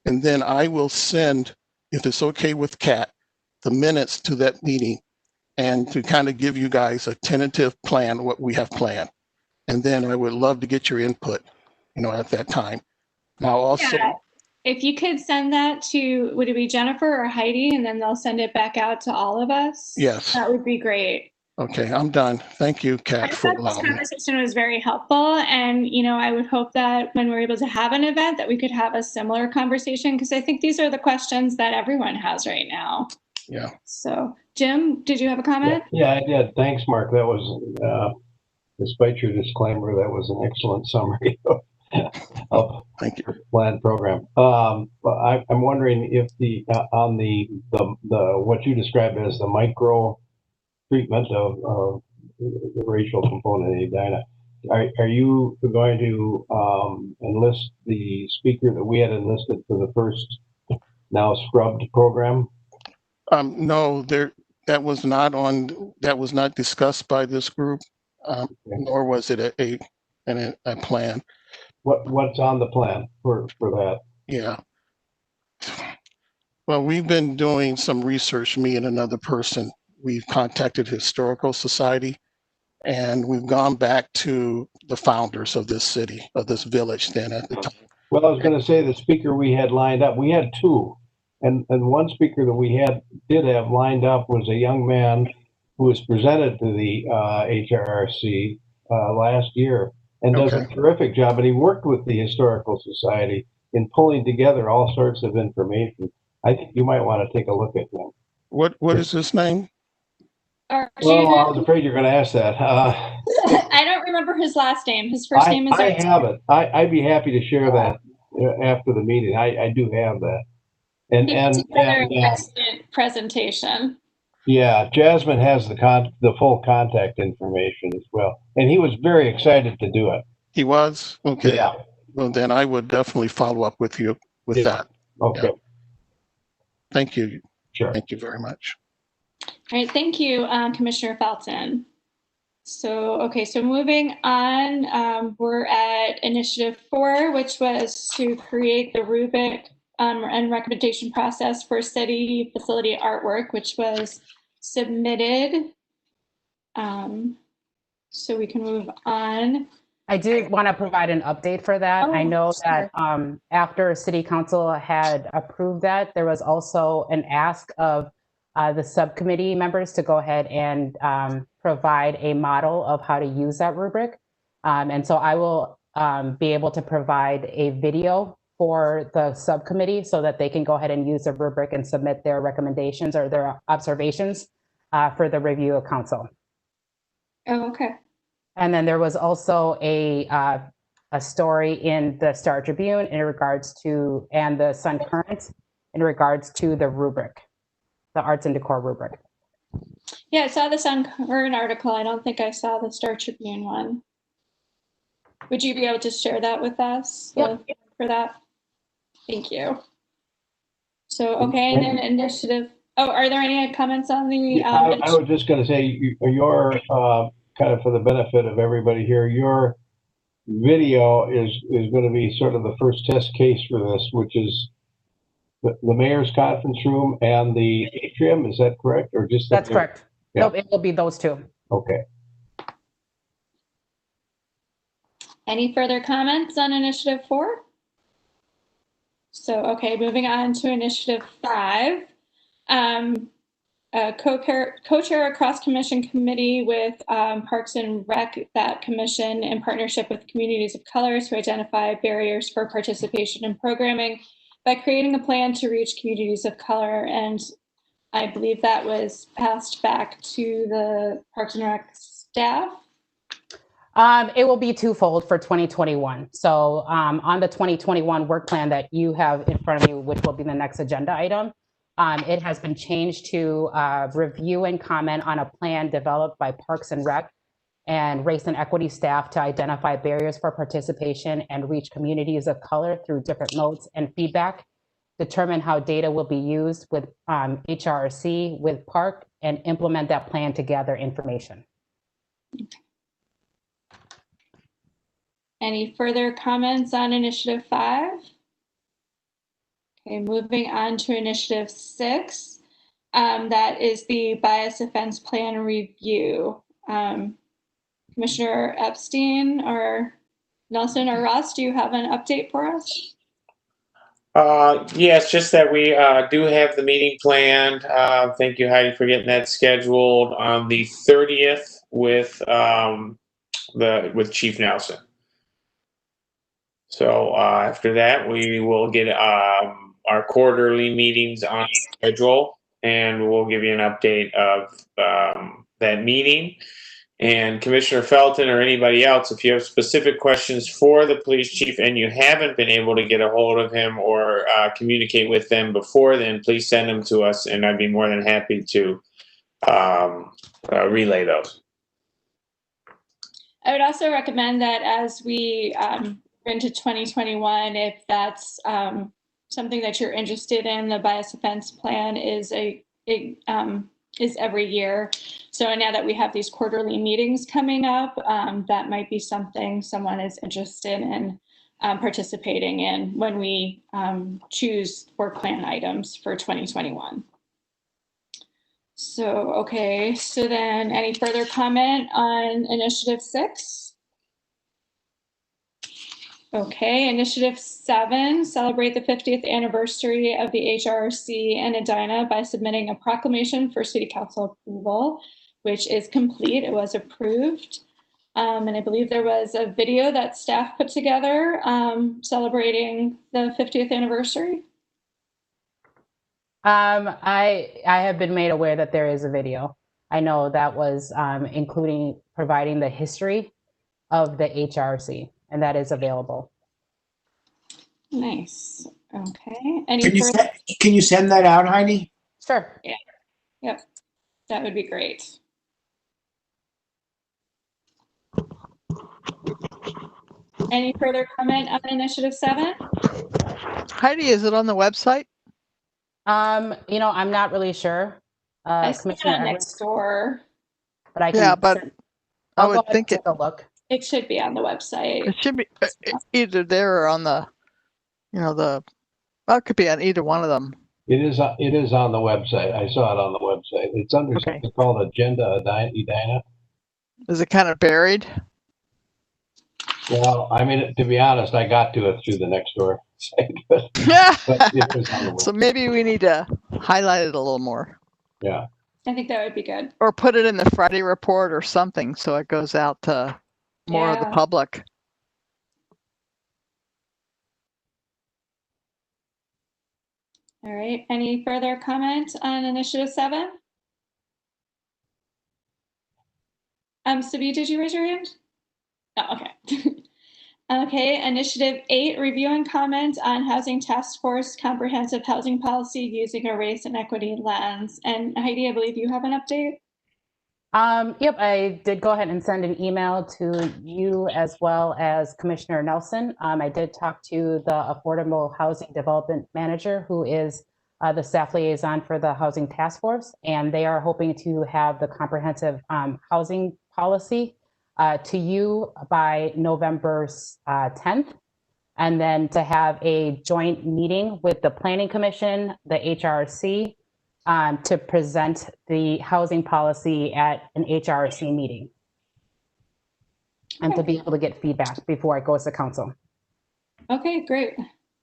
And then I will send, if it's okay with Kat, the minutes to that meeting, and to kind of give you guys a tentative plan, what we have planned. And then I would love to get your input, at that time. Now also, if you could send that to, would it be Jennifer or Heidi, and then they'll send it back out to all of us? Yes. That would be great. Okay, I'm done. Thank you, I Kat, for thought this allowing me. conversation was very helpful, and I would hope that when we're able to have an event, that we could have a similar conversation, because I think these are the questions that everyone has right now. Yeah. So, Jim, did you have a comment? Yeah, I did. Thanks, Mark. That was, despite your disclaimer, that was an excellent summary of Thank you. your planned program. But I'm wondering if on the what you described as the micro treatment of the racial component in Edina, are you going to enlist the speaker that we had enlisted for the first now scrubbed program? No, that was not discussed by this group, nor was it a plan. What's on the plan for that? Yeah. Well, we've been doing some research, me and another person. We've contacted Historical Society, and we've gone back to the founders of this city, of this village then at the time. Well, I was going to say the speaker we had lined up, we had two. And one speaker that we did have lined up was a young man who was presented to the HRRC last year and does a terrific job. And he worked with the Historical Society in pulling together all sorts of information. I think you might want to take a look at him. What is his name? Well, I was afraid you're going to ask that. I don't remember his last name. His first name is. I have it. I'd be happy to share that after the meeting. I do have that. And Excellent presentation. Yeah, Jasmine has the full contact information as well, and he was very excited to do it. He was? Okay. Yeah. Well, then I would definitely follow up with you with that. Okay. Yeah. Thank you. Sure. Thank you very much. All right, thank you, Commissioner Felton. So moving on, we're at Initiative 4, which was to create the rubric and recommendation process for city facility artwork, which was submitted. So we can move on. I did want to provide an update for that. I know that after City Council had approved that, there was also an ask of the subcommittee members to go ahead and provide a model of how to use that rubric. And so I will be able to provide a video for the subcommittee so that they can go ahead and use the rubric and submit their recommendations or their observations for the review of council. Oh, okay. And then there was also a story in the Star Tribune in regards to, and the Sun Current in regards to the rubric, the arts and decor rubric. Yeah, I saw the Sun Current article. I don't think I saw the Star Tribune one. Would you be able to share that with us? Yep. For that? Thank you. So, okay, and then initiative. Oh, are there any comments on the? I was just going to say, your kind of for the benefit of everybody here, your video is going to be sort of the first test case for this, which is the mayor's conference room and the atrium. Is that correct, or just that's correct? Yeah. Nope, it will be those two. Okay. Any further comments on Initiative 4? So, okay, moving on to Initiative 5. Co-chair a cross-commission committee with Parks and Rec, that commission in partnership with communities of color to identify barriers for participation in programming by creating a plan to reach communities of color. And I believe that was passed back to the Parks and Rec staff. It will be twofold for 2021. So on the 2021 work plan that you have in front of you, which will be the next agenda item, it has been changed to review and comment on a plan developed by Parks and Rec and race and equity staff to identify barriers for participation and reach communities of color through different modes and feedback, determine how data will be used with HRC, with Park, and implement that plan to gather information. Any further comments on Initiative 5? Okay, moving on to Initiative 6. That is the bias offense plan review. Commissioner Epstein or Nelson or Ross, do you have an update for us? Yes, just that we do have the meeting planned. Thank you, Heidi, for getting that scheduled on the 30th with Chief Nelson. So after that, we will get our quarterly meetings on schedule, and we'll give you an update of that meeting. And Commissioner Felton or anybody else, if you have specific questions for the police chief and you haven't been able to get a hold of him or communicate with them before then, please send them to us, and I'd be more than happy to relay those. I would also recommend that as we into 2021, if that's something that you're interested in, the bias offense plan is is every year. So now that we have these quarterly meetings coming up, that might be something someone is interested in participating in when we choose for plan items for 2021. So, okay, so then any further comment on Initiative 6? Okay, Initiative 7, celebrate the 50th anniversary of the HRC in Edina by submitting a proclamation for City Council approval, which is complete. It was approved. And I believe there was a video that staff put together celebrating the 50th anniversary. I have been made aware that there is a video. I know that was providing the history of the HRC, and that is available. Nice. Okay. Any Can you send that out, Heidi? Sure. Yeah. Yep. That would be great. Any further comment on Initiative 7? Heidi, is it on the website? You know, I'm not really sure. I see it on next door. But I can. Yeah, but I would think take a look. It should be on the website. It should be either there or on the, well, it could be on either one of them. It is on the website. I saw it on the website. It's under something called Agenda Edina. Is it kind of buried? Well, I mean, to be honest, I got to it through the next door site. But it is on the website. So maybe we need to highlight it a little more. Yeah. I think that would be good. Or put it in the Friday report or something so it goes out to more of the public. All right. Any further comment on Initiative 7? Sabi, did you raise your hand? Oh, okay. Okay. Initiative 8, review and comment on Housing Task Force Comprehensive Housing Policy using a race and equity lens. And Heidi, I believe you have an update. Yep, I did go ahead and send an email to you as well as Commissioner Nelson. I did talk to the Affordable Housing Development Manager, who is the staff liaison for the Housing Task Force, and they are hoping to have the comprehensive housing policy to you by November 10th, and then to have a joint meeting with the Planning Commission, the HRC, to present the housing policy at an HRC meeting and to be able to get feedback before it goes to council. Okay, great.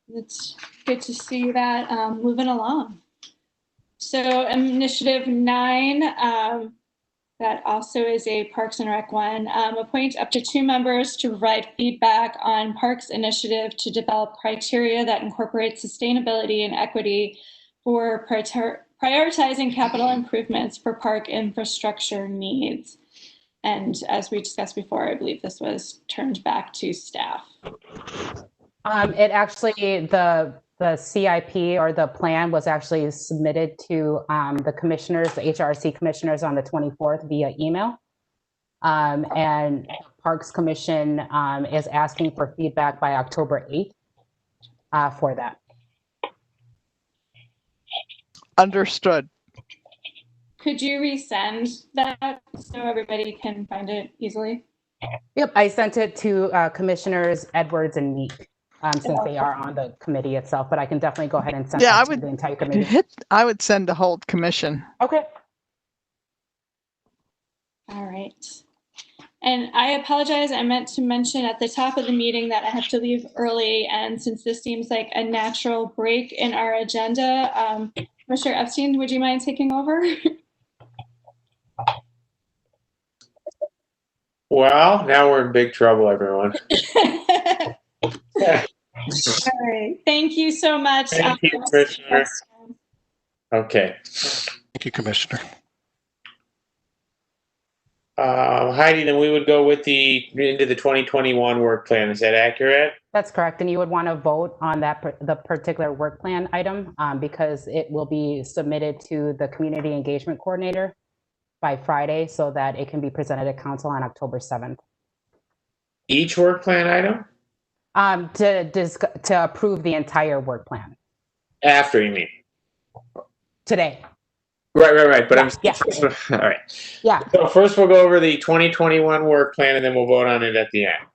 It's good to see that moving along. So Initiative 9, that also is a Parks and Rec one. Appoint up to 2 members to provide feedback on Parks Initiative to develop criteria that incorporate sustainability and equity for prioritizing capital improvements for park infrastructure needs. And as we discussed before, I believe this was turned back to staff. It actually, the CIP or the plan was actually submitted to the commissioners, the HRC commissioners on the 24th via email. And Parks Commission is asking for feedback by October 8th for that. Understood. Could you resend that so everybody can find it easily? Yep, I sent it to Commissioners Edwards and Meek since they are on the committee itself, but I can definitely go ahead and send that to the entire committee. I would send the whole commission. Okay. All right. And I apologize, I meant to mention at the top of the meeting that I have to leave early, and since this seems like a natural break in our agenda, Commissioner Epstein, would you mind taking over? Well, now we're in big trouble, everyone. All right, thank you so much. Thank you, Commissioner. Okay. Thank you, Commissioner. Heidi, then we would go with into the 2021 work plan. Is that accurate? That's correct. And you would want to vote on that the particular work plan item because it will be submitted to the community engagement coordinator by Friday so that it can be presented at council on October 7th. Each work plan item? To approve the entire work plan. After, you mean? Today. Right. But Yeah. All right. Yeah. So first we'll go over the 2021 work plan and then we'll vote on it at the end.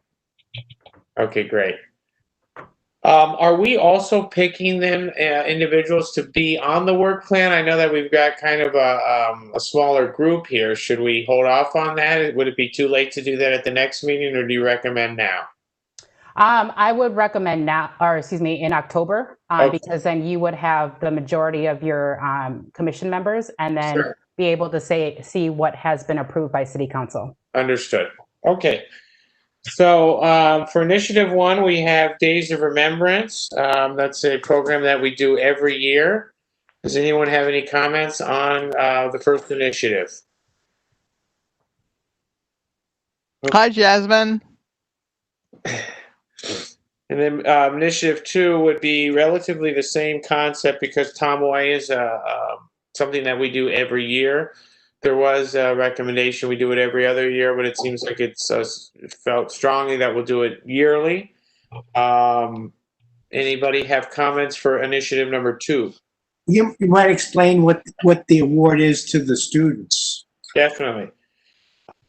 Okay, great. Are we also picking them individuals to be on the work plan? I know that we've got kind of a smaller group here. Should we hold off on that? Would it be too late to do that at the next meeting, or do you recommend now? I would recommend now, or excuse me, in October, Okay. because then you would have the majority of your commission members and then Sure. be able to see what has been approved by City Council. Understood. Okay. So for Initiative 1, we have Days of Remembrance. That's a program that we do every year. Does anyone have any comments on the first initiative? Hi, Jasmine. And then Initiative 2 would be relatively the same concept because Tom Way is something that we do every year. There was a recommendation we do it every other year, but it seems like it's felt strongly that we'll do it yearly. Anybody have comments for Initiative number 2? You might explain what the award is to the students. Definitely.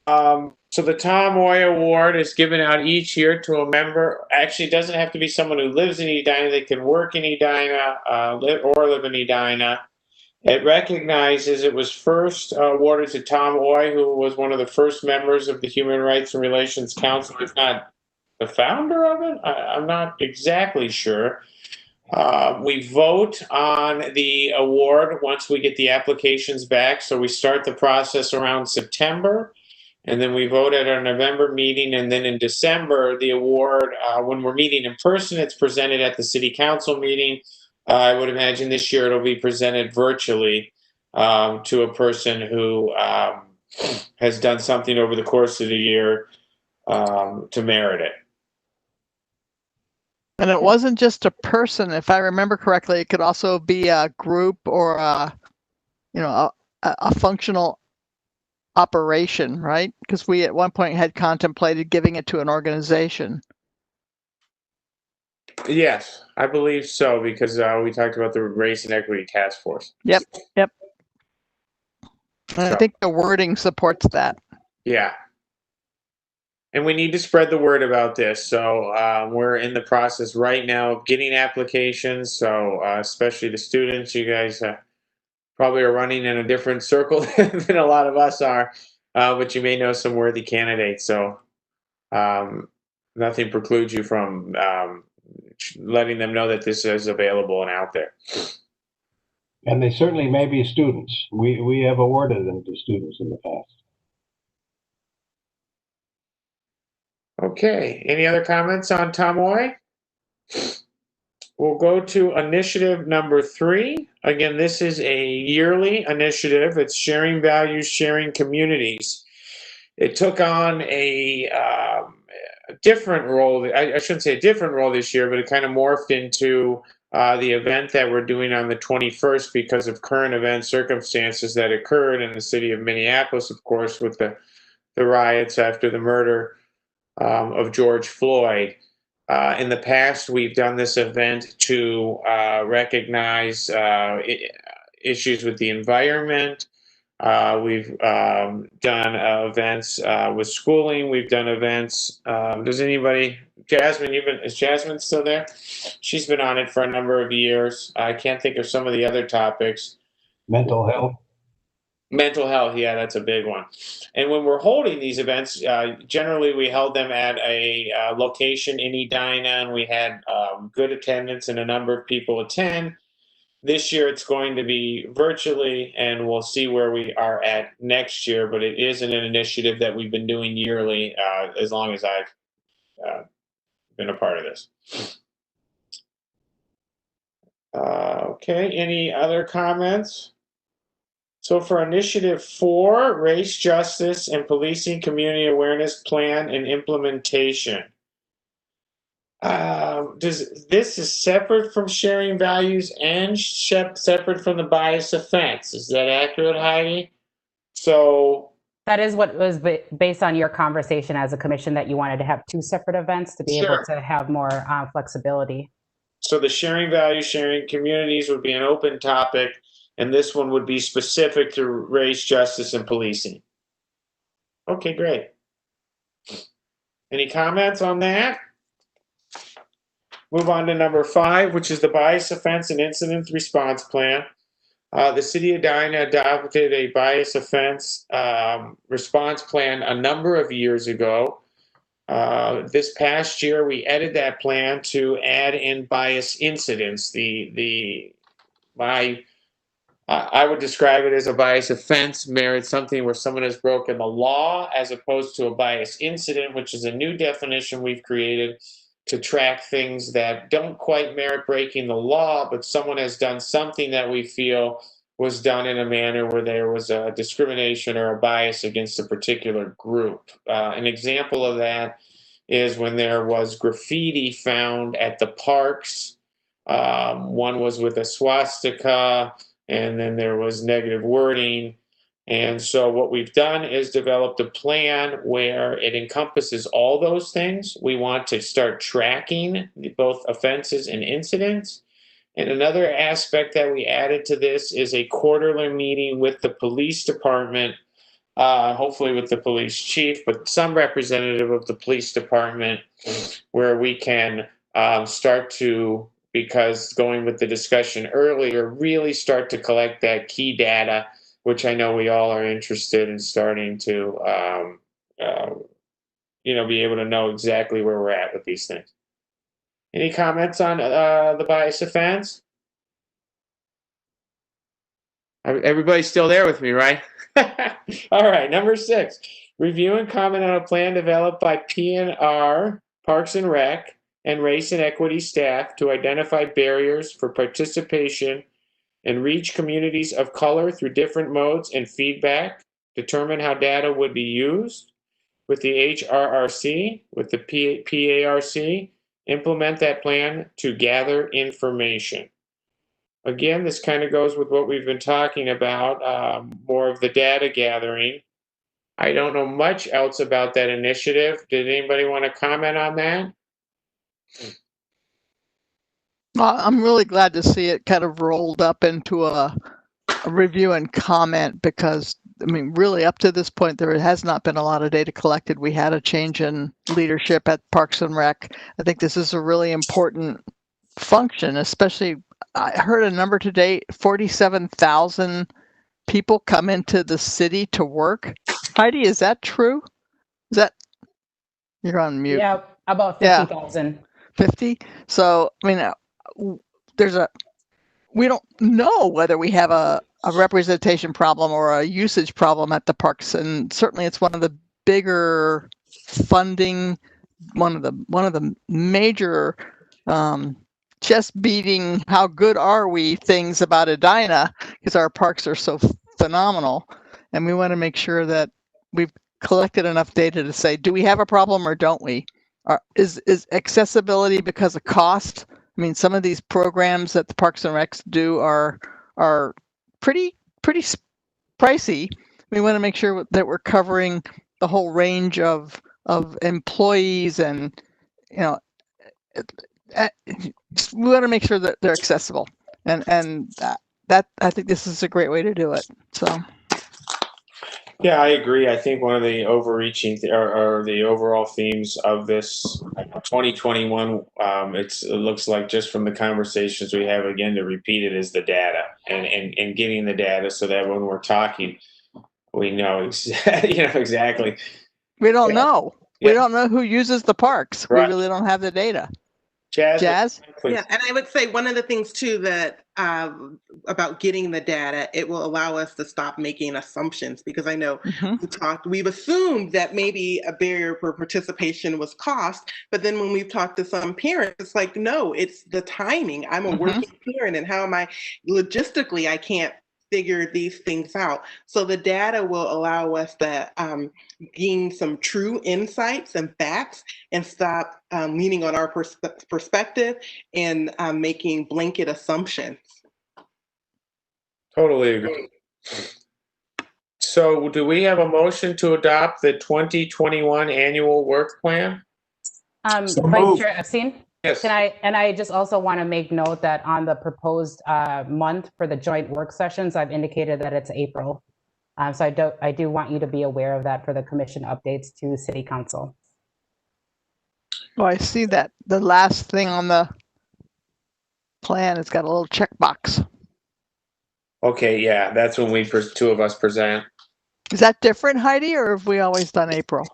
So the Tom Moy Award is given out each year to a member. Actually, it doesn't have to be someone who lives in Edina. They can work in Edina live in Edina. It recognizes, it was first awarded to Tom Oy, who was one of the first members of the Human Rights and Relations Council, if not the founder of it. I'm not exactly sure. We vote on the award once we get the applications back. So we start the process around September, and then we vote at our November meeting. And then in December, the award, when we're meeting in person, it's presented at the City Council meeting. I would imagine this year it'll be presented virtually to a person who has done something over the course of the year to merit it. And it wasn't just a person, if I remember correctly. It could also be a group or a functional operation, right? Because we at one point had contemplated giving it to an organization. Yes, I believe so, because we talked about the Race and Equity Task Force. Yep. And I think the wording supports that. Yeah. And we need to spread the word about this. So we're in the process right now of getting applications. So especially the students, you guys probably are running in a different circle than a lot of us are, but you may know some worthy candidates. So nothing precludes you from letting them know that this is available and out there. And they certainly may be students. We have awarded them to students in the past. Okay, any other comments on Tom Oy? We'll go to initiative number 3. Again, this is a yearly initiative. It's sharing values, sharing communities. It took on a different role. I shouldn't say a different role this year, but it kind of morphed into the event that we're doing on the 21st because of current event circumstances that occurred in the city of Minneapolis, of course, with the riots after the murder of George Floyd. In the past, we've done this event to recognize issues with the environment. We've done events with schooling. We've done events. Does anybody, Jasmine, is Jasmine still there? She's been on it for a number of years. I can't think of some of the other topics. Mental health. Mental health, yeah, that's a big one. And when we're holding these events, generally we held them at a location in Edina, and we had good attendance and a number of people attend. This year it's going to be virtually, and we'll see where we are at next year, but it is an initiative that we've been doing yearly as long as I've been a part of this. Okay, any other comments? So for Initiative 4, Race Justice and Policing Community Awareness Plan and Implementation. This is separate from sharing values and separate from the bias offense. Is that accurate, Heidi? So that is what was based on your conversation as a commission, that you wanted to have 2 separate events to be able to have more flexibility. So the sharing values, sharing communities would be an open topic, and this one would be specific to race, justice, and policing. Okay, great. Any comments on that? Move on to number 5, which is the bias offense and incident response plan. The city of Edina adopted a bias offense response plan a number of years ago. This past year, we edited that plan to add in bias incidents. I would describe it as a bias offense merits something where someone has broken the law, as opposed to a bias incident, which is a new definition we've created to track things that don't quite merit breaking the law, but someone has done something that we feel was done in a manner where there was a discrimination or a bias against a particular group. An example of that is when there was graffiti found at the parks. One was with a swastika, and then there was negative wording. And so what we've done is developed a plan where it encompasses all those things. We want to start tracking both offenses and incidents. And another aspect that we added to this is a quarterly meeting with the police department, hopefully with the police chief, but some representative of the police department, where we can start to, because going with the discussion earlier, really start to collect that key data, which I know we all are interested in starting to, be able to know exactly where we're at with these things. Any comments on the bias offense? Everybody's still there with me, right? All right, number 6, review and comment on a plan developed by PNR, Parks and Rec, and Race and Equity staff to identify barriers for participation and reach communities of color through different modes and feedback, determine how data would be used with the HRRC, with the PARC, implement that plan to gather information. Again, this kind of goes with what we've been talking about, more of the data gathering. I don't know much else about that initiative. Did anybody want to comment on that? Well, I'm really glad to see it kind of rolled up into a review and comment, because, I mean, really up to this point, there has not been a lot of data collected. We had a change in leadership at Parks and Rec. I think this is a really important function, especially, I heard a number today, 47,000 people come into the city to work. Heidi, is that true? Is that, you're on mute. Yeah, about 50,000. 50? So, I mean, we don't know whether we have a representation problem or a usage problem at the parks, and certainly it's one of the bigger funding, one of the major chest beating how good are we things about Edina, because our parks are so phenomenal, and we want to make sure that we've collected enough data to say, do we have a problem or don't we? Is accessibility because of cost? I mean, some of these programs that the Parks and Recs do are pretty pricey. We want to make sure that we're covering the whole range of employees, and we want to make sure that they're accessible, and that I think this is a great way to do it. So. Yeah, I agree. I think one of the overreaching or the overall themes of this 2021, it looks like, just from the conversations we have, again, to repeat it, is the data and getting the data, so that when we're talking we know, exactly. We don't know. Yeah. We don't know who uses the parks. Right. We really don't have the data. Jazz? Please. Yeah, and I would say one of the things too that about getting the data, it will allow us to stop making assumptions, because I know we've assumed that maybe a barrier for participation was cost, but then when we've talked to some parents, it's like, no, it's the timing. I'm a working parent, and how am I logistically, I can't figure these things out. So the data will allow us to gain some true insights and facts, and stop leaning on our perspective and making blanket assumptions. Totally agree. So do we have a motion to adopt the 2021 annual work plan? Vice Chair Epstein? Yes. I just also want to make note that on the proposed month for the joint work sessions, I've indicated that it's April. So I do want you to be aware of that for the commission updates to City Council. Oh, I see that. The last thing on the plan has got a little checkbox. Okay, yeah, that's when two of us present. Is that different, Heidi, or have we always done April?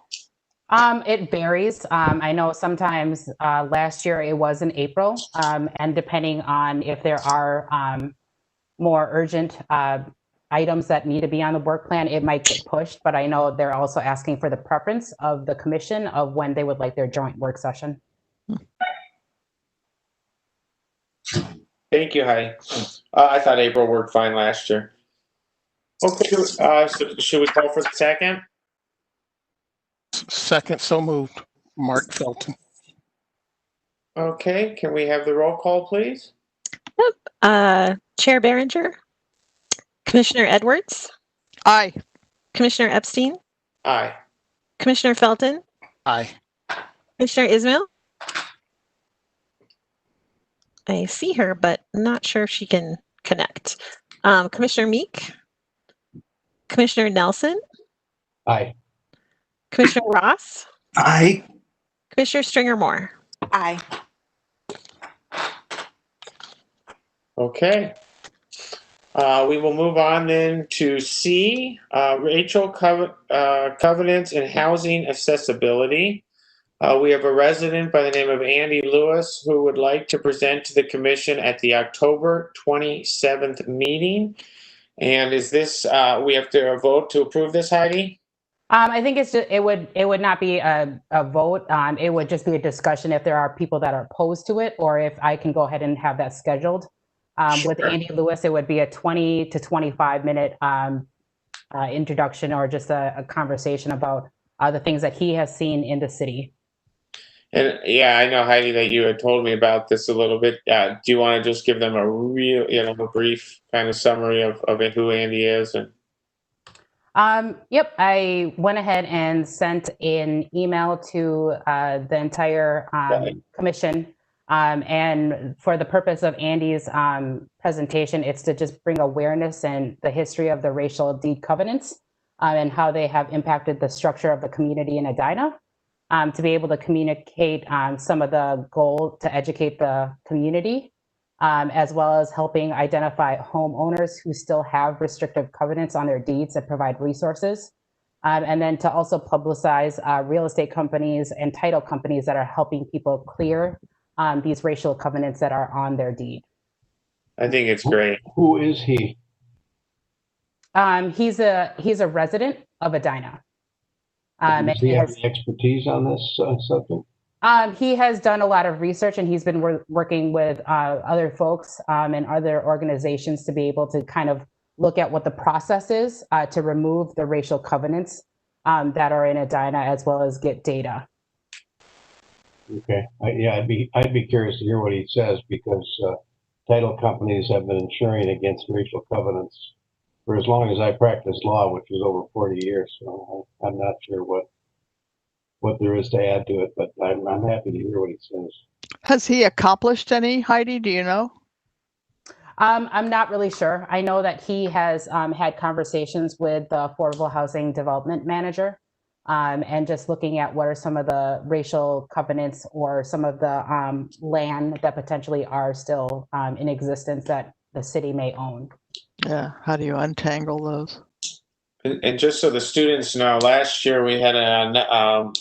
It varies. I know sometimes last year it was in April, and depending on if there are more urgent items that need to be on the work plan, it might get pushed, but I know they're also asking for the preference of the commission of when they would like their joint work session. Thank you, Heidi. I thought April worked fine last year. Okay, so should we call for the second? Second, so moved. Mark Felton. Okay, can we have the roll call, please? Chair Behringer, Commissioner Edwards. Aye. Commissioner Epstein. Aye. Commissioner Felton. Aye. Commissioner Ismail. I see her, but not sure if she can connect. Commissioner Meek. Commissioner Nelson. Aye. Commissioner Ross. Aye. Commissioner Stringer Moore. Aye. Okay. We will move on then to C, Rachel, covenants and housing accessibility. We have a resident by the name of Andy Lewis who would like to present to the commission at the October 27th meeting. And is this, we have to vote to approve this, Heidi? I think it's just, it would not be a vote. It would just be a discussion if there are people that are opposed to it, or if I can go ahead and have that scheduled. Sure. With Andy Lewis, it would be a 20 to 25 minute introduction, or just a conversation about the things that he has seen in the city. And yeah, I know, Heidi, that you had told me about this a little bit. Do you want to just give them a real, a brief kind of summary of who Andy is? And Yep, I went ahead and sent an email to the entire commission. And for the purpose of Andy's presentation, it's to just bring awareness and the history of the racial deed covenants and how they have impacted the structure of the community in Edina. To be able to communicate some of the goal to educate the community, as well as helping identify homeowners who still have restrictive covenants on their deeds and provide resources. And then to also publicize real estate companies and title companies that are helping people clear these racial covenants that are on their deed. I think it's great. Who is he? He's a resident of Edina. Does he have any expertise on this subject? He has done a lot of research, and he's been working with other folks and other organizations to be able to kind of look at what the process is to remove the racial covenants that are in Edina, as well as get data. Okay, I'd be curious to hear what he says, because title companies have been insuring against racial covenants for as long as I practiced law, which was over 40 years. So I'm not sure what there is to add to it, but I'm happy to hear what he says. Has he accomplished any, Heidi? Do you know? I'm not really sure. I know that he has had conversations with the Affordable Housing Development Manager and just looking at what are some of the racial covenants or some of the land that potentially are still in existence that the city may own. Yeah, how do you untangle those? And just so the students know, last year we had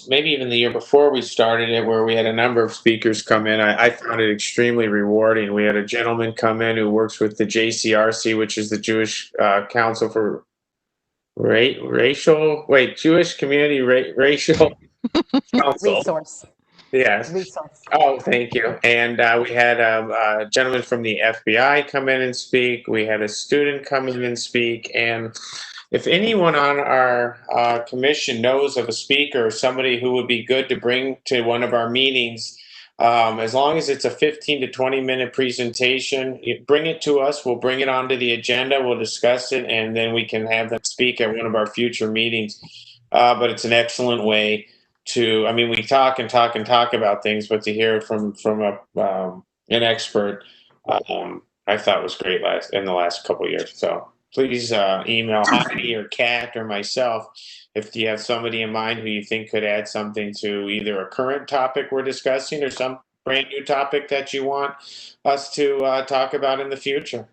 maybe even the year before we started it, where we had a number of speakers come in. I found it extremely rewarding. We had a gentleman come in who works with the JCRC, which is the Jewish Council for Jewish Community Racial Council. Resource. Yes. Resource. Oh, thank you. And we had a gentleman from the FBI come in and speak. We had a student come in and speak. And if anyone on our commission knows of a speaker or somebody who would be good to bring to one of our meetings, as long as it's a 15 to 20-minute presentation, bring it to us. We'll bring it onto the agenda. We'll discuss it, and then we can have them speak at one of our future meetings. But it's an excellent way to, I mean, we talk and talk and talk about things, but to hear it from an expert, I thought was great in the last couple of years. So please email Heidi or Kat or myself if you have somebody in mind who you think could add something to either a current topic we're discussing or some brand new topic that you want us to talk about in the future.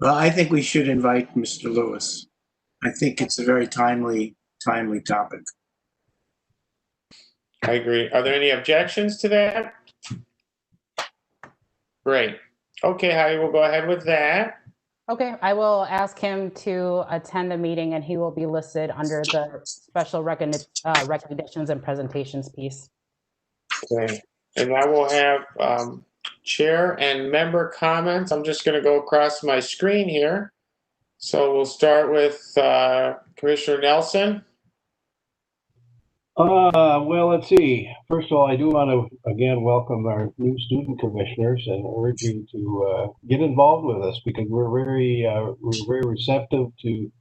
Well, I think we should invite Mr. Lewis. I think it's a very timely topic. I agree. Are there any objections to that? Great. Okay, Heidi, we'll go ahead with that. Okay, I will ask him to attend the meeting, and he will be listed under the special recognitions and presentations piece. Okay, and now we'll have chair and member comments. I'm just going to go across my screen here. So we'll start with Commissioner Nelson. Well, let's see. First of all, I do want to again welcome our new student commissioners and urge you to get involved with us, because we're very receptive to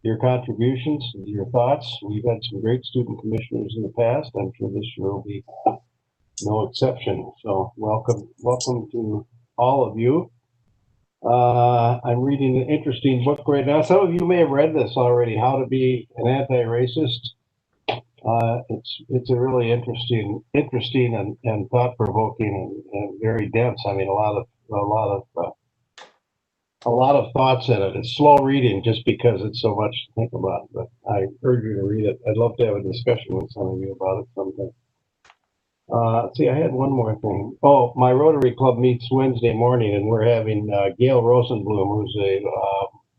your contributions and your thoughts. We've had some great student commissioners in the past. I'm sure this year will be no exception. So welcome to all of you. I'm reading an interesting book right now. Some of you may have read this already, How to Be an Anti-Racist. It's a really interesting and thought-provoking and very dense. I mean, a lot of thoughts in it. It's slow reading just because it's so much to think about, but I urge you to read it. I'd love to have a discussion with some of you about it sometime. See, I had one more thing. Oh, my Rotary Club meets Wednesday morning, and we're having Gail Rosenblum, who's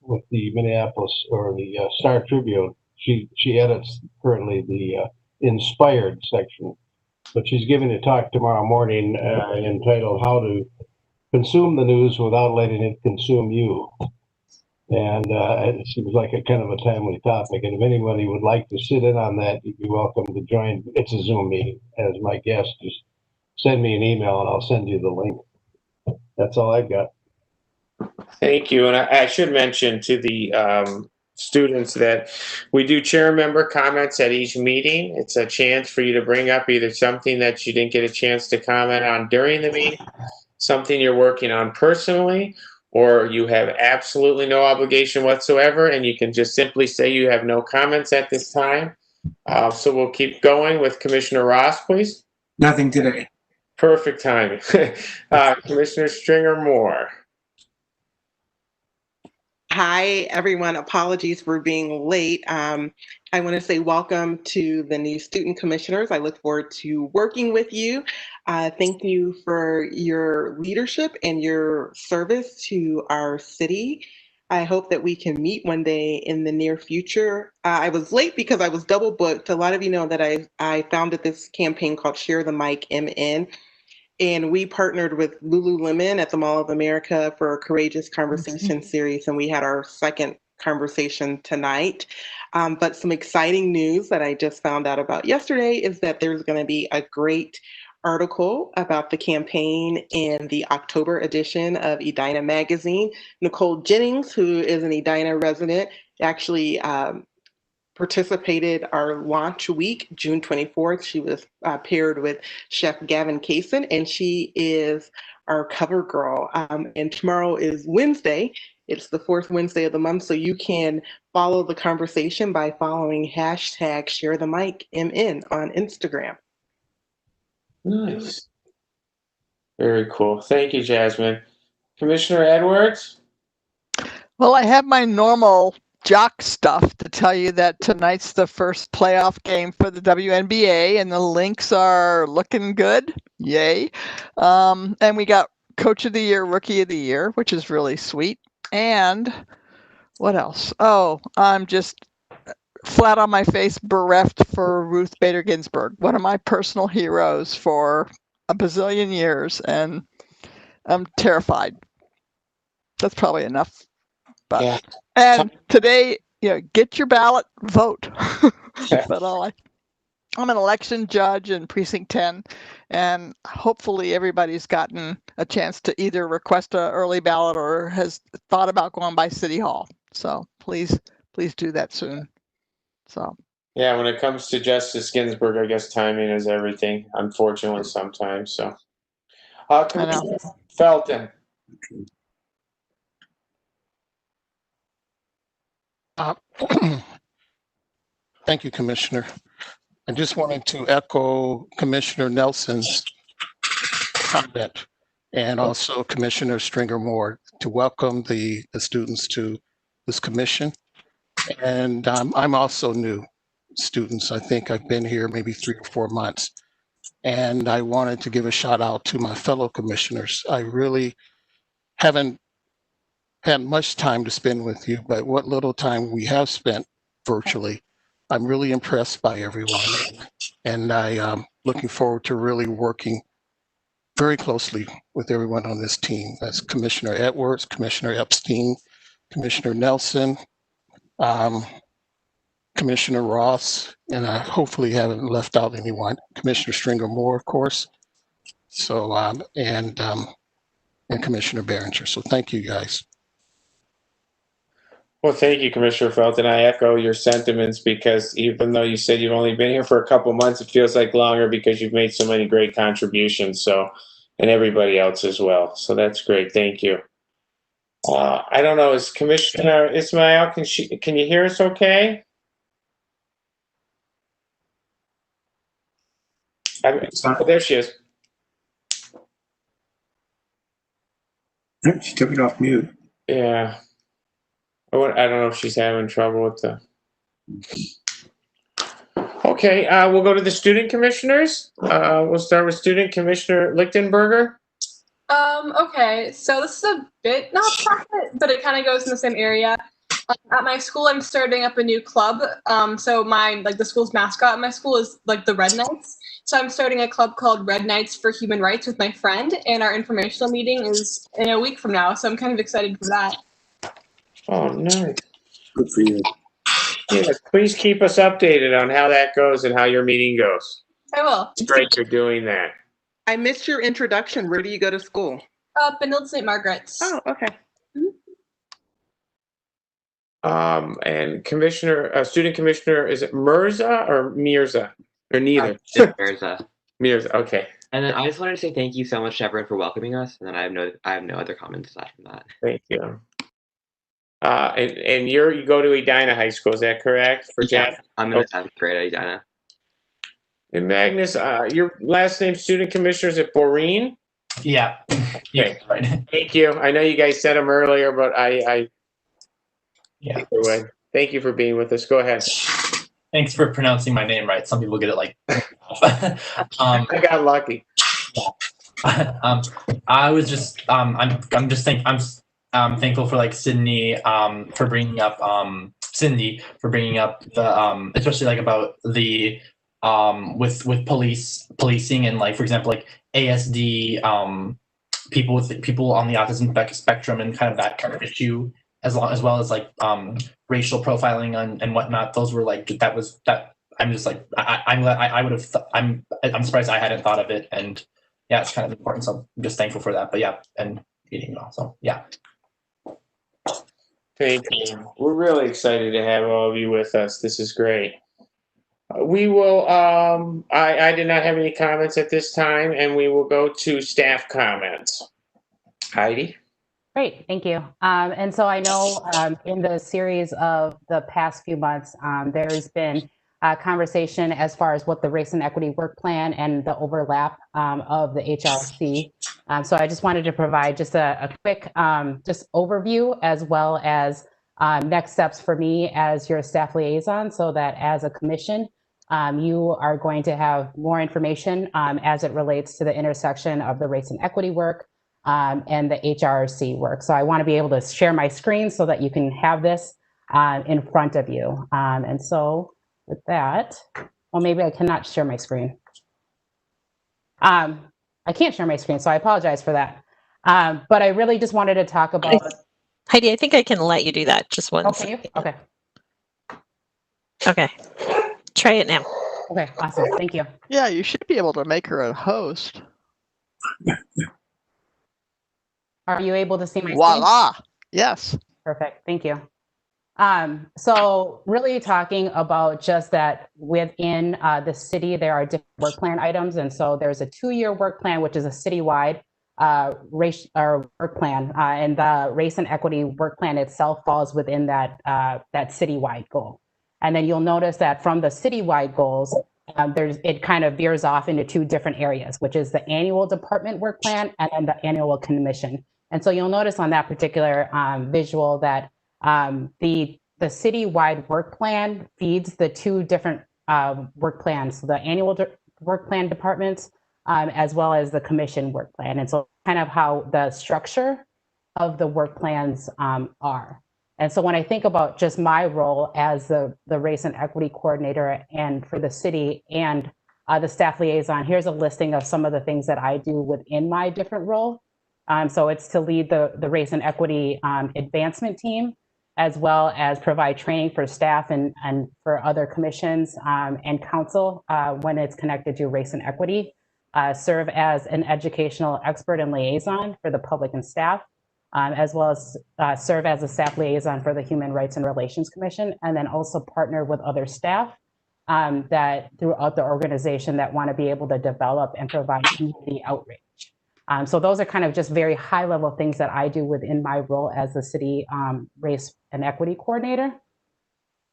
with the Minneapolis or the Star Tribune. She edits currently the Inspired section, but she's giving a talk tomorrow morning entitled "How to Consume the News Without Letting It Consume You." And it seems like a kind of a timely topic. And if anybody would like to sit in on that, you'd be welcome to join. It's a Zoom meeting as my guest. Just send me an email and I'll send you the link. That's all I've got. Thank you. And I should mention to the students that we do chair member comments at each meeting. It's a chance for you to bring up either something that you didn't get a chance to comment on during the meeting, something you're working on personally, or you have absolutely no obligation whatsoever, and you can just simply say you have no comments at this time. So we'll keep going with Commissioner Ross, please. Nothing today. Perfect timing. Commissioner Stringer Moore. Hi, everyone. Apologies for being late. I want to say welcome to the new student commissioners. I look forward to working with you. Thank you for your leadership and your service to our city. I hope that we can meet one day in the near future. I was late because I was double booked. A lot of you know that I founded this campaign called Share the Mic MN. And we partnered with Lululemon at the Mall of America for a Courageous Conversation series, and we had our second conversation tonight. But some exciting news that I just found out about yesterday is that there's going to be a great article about the campaign in the October edition of Edina magazine. Nicole Jennings, who is an Edina resident, actually participated our launch week, June 24th. She was paired with Chef Gavin Kaysen, and she is our cover girl. And tomorrow is Wednesday. It's the fourth Wednesday of the month, so you can follow the conversation by following hashtag Share the Mic MN on Instagram. Nice. Very cool. Thank you, Jasmine. Commissioner Edwards? Well, I have my normal jock stuff to tell you that tonight's the first playoff game for the WNBA, and the Lynx are looking good. Yay. And we got Coach of the Year, Rookie of the Year, which is really sweet. And what else? Oh, I'm just flat on my face bereft for Ruth Bader Ginsburg, one of my personal heroes for a bazillion years, and I'm terrified. That's probably enough. But Yeah. and today, get your ballot, vote. But I'm an election judge in precinct 10, and hopefully everybody's gotten a chance to either request an early ballot or has thought about going by City Hall. So please do that soon. So. Yeah, when it comes to Justice Ginsburg, I guess timing is everything, unfortunately, sometimes. So, Commissioner Felton. Thank you, Commissioner. I just wanted to echo Commissioner Nelson's comment and also Commissioner Stringer Moore to welcome the students to this commission. And I'm also new students. I think I've been here maybe 3 or 4 months. And I wanted to give a shout out to my fellow commissioners. I really haven't had much time to spend with you, but what little time we have spent virtually, I'm really impressed by everyone. And I'm looking forward to really working very closely with everyone on this team. That's Commissioner Edwards, Commissioner Epstein, Commissioner Nelson, Commissioner Ross, and I hopefully haven't left out anyone. Commissioner Stringer Moore, of course. So, and Commissioner Behringer. So thank you guys. Well, thank you, Commissioner Felton. I echo your sentiments because even though you said you've only been here for a couple months, it feels like longer because you've made so many great contributions. So, and everybody else as well. So that's great. Thank you. I don't know. Is Commissioner Ismail? Can you hear us? Okay. Oh, there she is. She took it off mute. Yeah. I don't know if she's having trouble with the. Okay, we'll go to the student commissioners. We'll start with Student Commissioner Lichtenberger. Okay, so this is a bit not profit, but it kind of goes in the same area. At my school, I'm starting up a new club. So the school's mascot at my school is the Red Knights. So I'm starting a club called Red Knights for Human Rights with my friend, and our informational meeting is in a week from now. So I'm kind of excited for that. Oh, nice. Good for you. Yes, please keep us updated on how that goes and how your meeting goes. I will. It's great you're doing that. I missed your introduction. Where do you go to school? Benilde St. Margaret's. Oh, okay. And Student Commissioner, is it Mirza or Mirza? Or neither? It's Mirza. Mirza, okay. And then I just wanted to say thank you so much to everyone for welcoming us. And then I have no other comments aside from that. Thank you. And you go to Edina High School, is that correct? For Jeff? I'm in the 7th grade at Edina. And Magnus, your last name, Student Commissioner, is it Boreen? Yeah. Okay. Right. Thank you. I know you guys said them earlier, but Yeah. Thank you for being with us. Go ahead. Thanks for pronouncing my name right. Some people get it like. I got lucky. I was just I'm thankful for Sydney for bringing up Cindy for bringing up the especially about the with policing and for example ASD people on the autism spectrum and kind of that kind of issue as well as racial profiling and whatnot. Those were that I'm just I would have I'm surprised I hadn't thought of it, and yeah, it's kind of important, so I'm just thankful for that. But yeah, and eating it all, so yeah. Thank you. We're really excited to have all of you with us. This is great. We will, I did not have any comments at this time, and we will go to staff comments. Heidi? Great, thank you. And so I know in the series of the past few months, there's been conversation as far as what the race and equity work plan and the overlap of the HRC. So I just wanted to provide just a quick just overview, as well as next steps for me as your staff liaison, so that as a commission, you are going to have more information as it relates to the intersection of the race and equity work and the HRC work. So I want to be able to share my screen so that you can have this in front of you. And so with that, well, maybe I cannot share my screen. I can't share my screen, so I apologize for that. But I really just wanted to talk about. Heidi, I think I can let you do that. Just one Okay. second. Okay. Okay. Try it now. Okay. Awesome. Thank you. Yeah, you should be able to make her a host. Are you able to see my screen? Voila. Yes. Perfect. Thank you. So really talking about just that within the city, there are different work plan items. And so there's a 2-year work plan, which is a citywide race or work plan. And the race and equity work plan itself falls within that, that citywide goal. And then you'll notice that from the citywide goals, it kind of veers off into 2 different areas, which is the annual department work plan and then the annual commission. And so you'll notice on that particular visual that the citywide work plan feeds the 2 different work plans, so the annual work plan departments, as well as the commission work plan. And so kind of how the structure of the work plans are. And so when I think about just my role as the race and equity coordinator and for the city and the staff liaison, here's a listing of some of the things that I do within my different role. So it's to lead the race and equity advancement team, as well as provide training for staff and for other commissions and council when it's connected to race and equity, serve as an educational expert and liaison for the public and staff, as well as serve as a staff liaison for the Human Rights and Relations Commission, and then also partner with other staff that throughout the organization that want to be able to develop and provide community outreach. So those are kind of just very high level things that I do within my role as the city race and equity coordinator.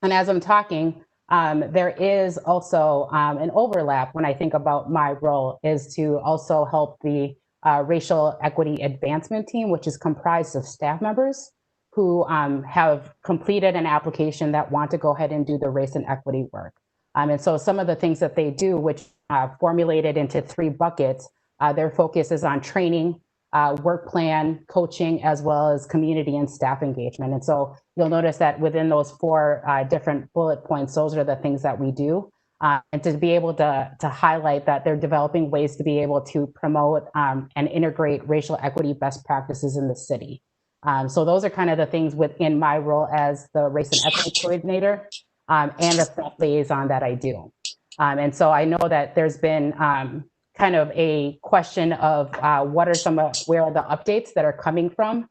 And as I'm talking, there is also an overlap when I think about my role is to also help the racial equity advancement team, which is comprised of staff members who have completed an application that want to go ahead and do the race and equity work. And so some of the things that they do, which formulated into 3 buckets, their focus is on training, work plan, coaching, as well as community and staff engagement. And so you'll notice that within those 4 different bullet points, those are the things that we do. And to be able to highlight that they're developing ways to be able to promote and integrate racial equity best practices in the city. So those are kind of the things within my role as the race and equity coordinator and the staff liaison that I do. And so I know that there's been kind of a question of what are where are the updates that are coming from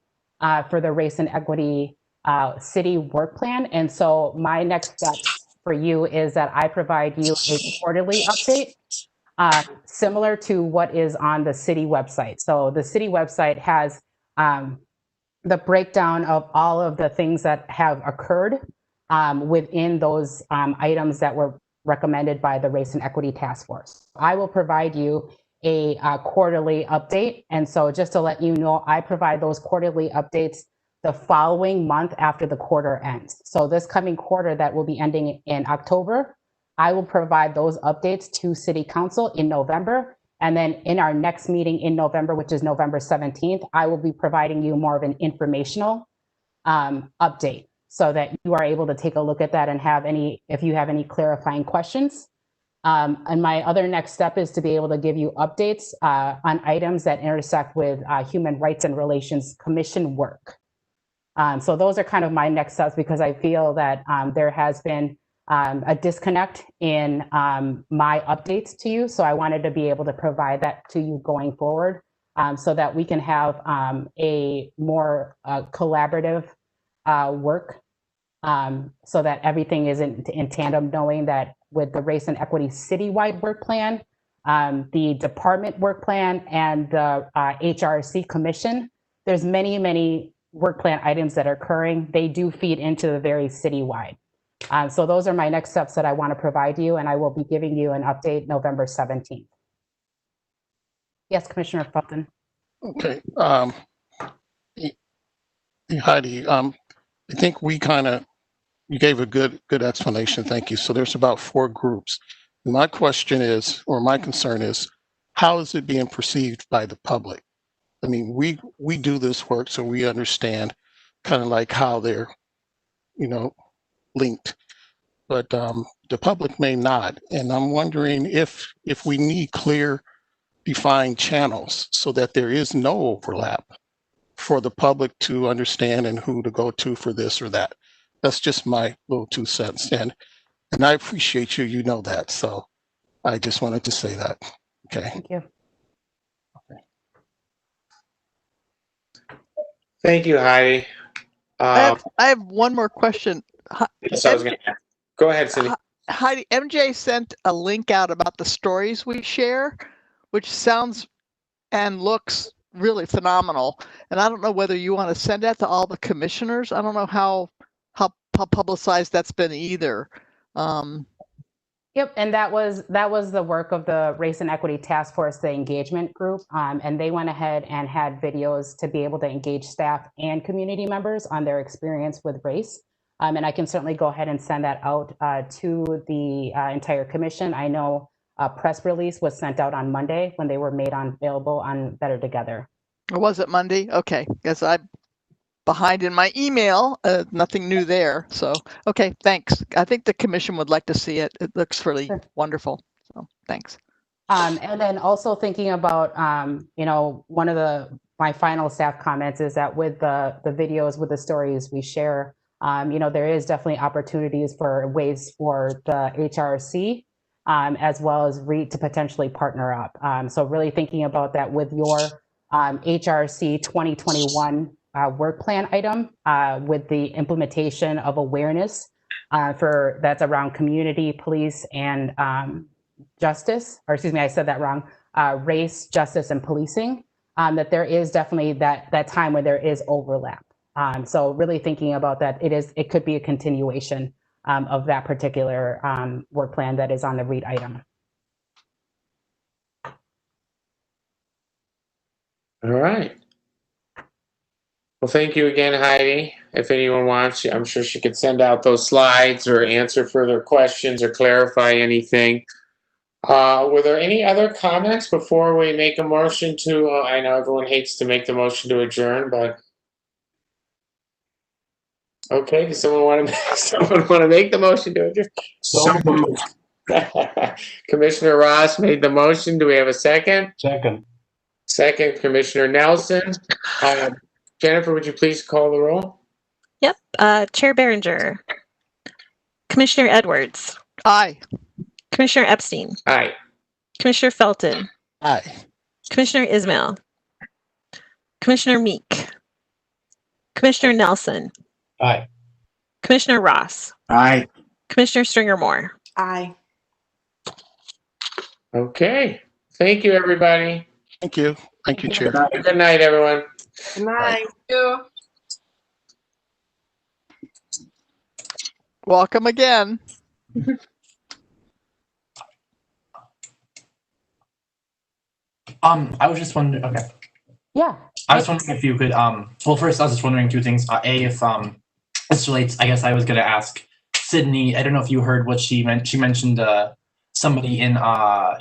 for the race and equity city work plan. And so my next steps for you is that I provide you a quarterly update similar to what is on the city website. So the city website has the breakdown of all of the things that have occurred within those items that were recommended by the Race and Equity Task Force. I will provide you a quarterly update. And so just to let you know, I provide those quarterly updates the following month after the quarter ends. So this coming quarter that will be ending in October, I will provide those updates to City Council in November. And then in our next meeting in November, which is November 17th, I will be providing you more of an informational update, so that you are able to take a look at that and have if you have any clarifying questions. And my other next step is to be able to give you updates on items that intersect with Human Rights and Relations Commission work. So those are kind of my next steps, because I feel that there has been a disconnect in my updates to you. So I wanted to be able to provide that to you going forward so that we can have a more collaborative work so that everything is in tandem, knowing that with the Race and Equity citywide work plan, the department work plan, and the HRC commission, there's many work plan items that are occurring. They do feed into the very citywide. So those are my next steps that I want to provide you, and I will be giving you an update November 17th. Yes, Commissioner Felton. Okay. Heidi, I think you gave a good explanation. Thank you. So there's about 4 groups. My question is, or my concern is, how is it being perceived by the public? I mean, we do this work, so we understand kind of like how they're, linked, but the public may not. And I'm wondering if we need clear, defined channels so that there is no overlap for the public to understand and who to go to for this or that. That's just my little 2 cents. And I appreciate you, you know that. So I just wanted to say that. Okay. Thank you. Thank you, Heidi. I have one more question. Yes, I was going to ask. Go ahead, Cindy. Heidi, MJ sent a link out about the stories we share, which sounds and looks really phenomenal. And I don't know whether you want to send that to all the commissioners. I don't know how publicized that's been either. Yep, and that was the work of the Race and Equity Task Force, the engagement group, and they went ahead and had videos to be able to engage staff and community members on their experience with race. And I can certainly go ahead and send that out to the entire commission. I know a press release was sent out on Monday when they were made available on Better Together. Was it Monday? Okay, guess I'm behind in my email. Nothing new there. So, okay, thanks. I think the commission would like to see it. It looks really wonderful. So, thanks. And then also thinking about, one of my final staff comments is that with the videos, with the stories we share, there is definitely opportunities for ways for the HRC as well as REIT to potentially partner up. So really thinking about that with your HRC 2021 work plan item with the implementation of awareness that's around community, police, and justice, or excuse me, I said that wrong, race, justice, and policing, that there is definitely that time where there is overlap. So really thinking about that, it could be a continuation of that particular work plan that is on the REIT item. All right. Well, thank you again, Heidi. If anyone wants, I'm sure she could send out those slides or answer further questions or clarify anything. Were there any other comments before we make a motion to, I know everyone hates to make the motion to adjourn, but okay, does someone want to make the motion to adjourn? So moved. Commissioner Ross made the motion. Do we have a second? Second. Second, Commissioner Nelson. Jennifer, would you please call the roll? Yep. Chair Behringer. Commissioner Edwards. Aye. Commissioner Epstein. Aye. Commissioner Felton. Aye. Commissioner Ismail. Commissioner Meek. Commissioner Nelson. Aye. Commissioner Ross. Aye. Commissioner Stringer-Moore. Aye. Okay. Thank you, everybody. Thank you. Thank you, Chair. Good night, everyone. Good night. Thank you. Welcome again. I was just wondering. Okay. Yeah. I was wondering if you could. Well, first, I was just wondering 2 things. If this relates, I guess I was going to ask Sydney. I don't know if you heard what she meant. She mentioned somebody in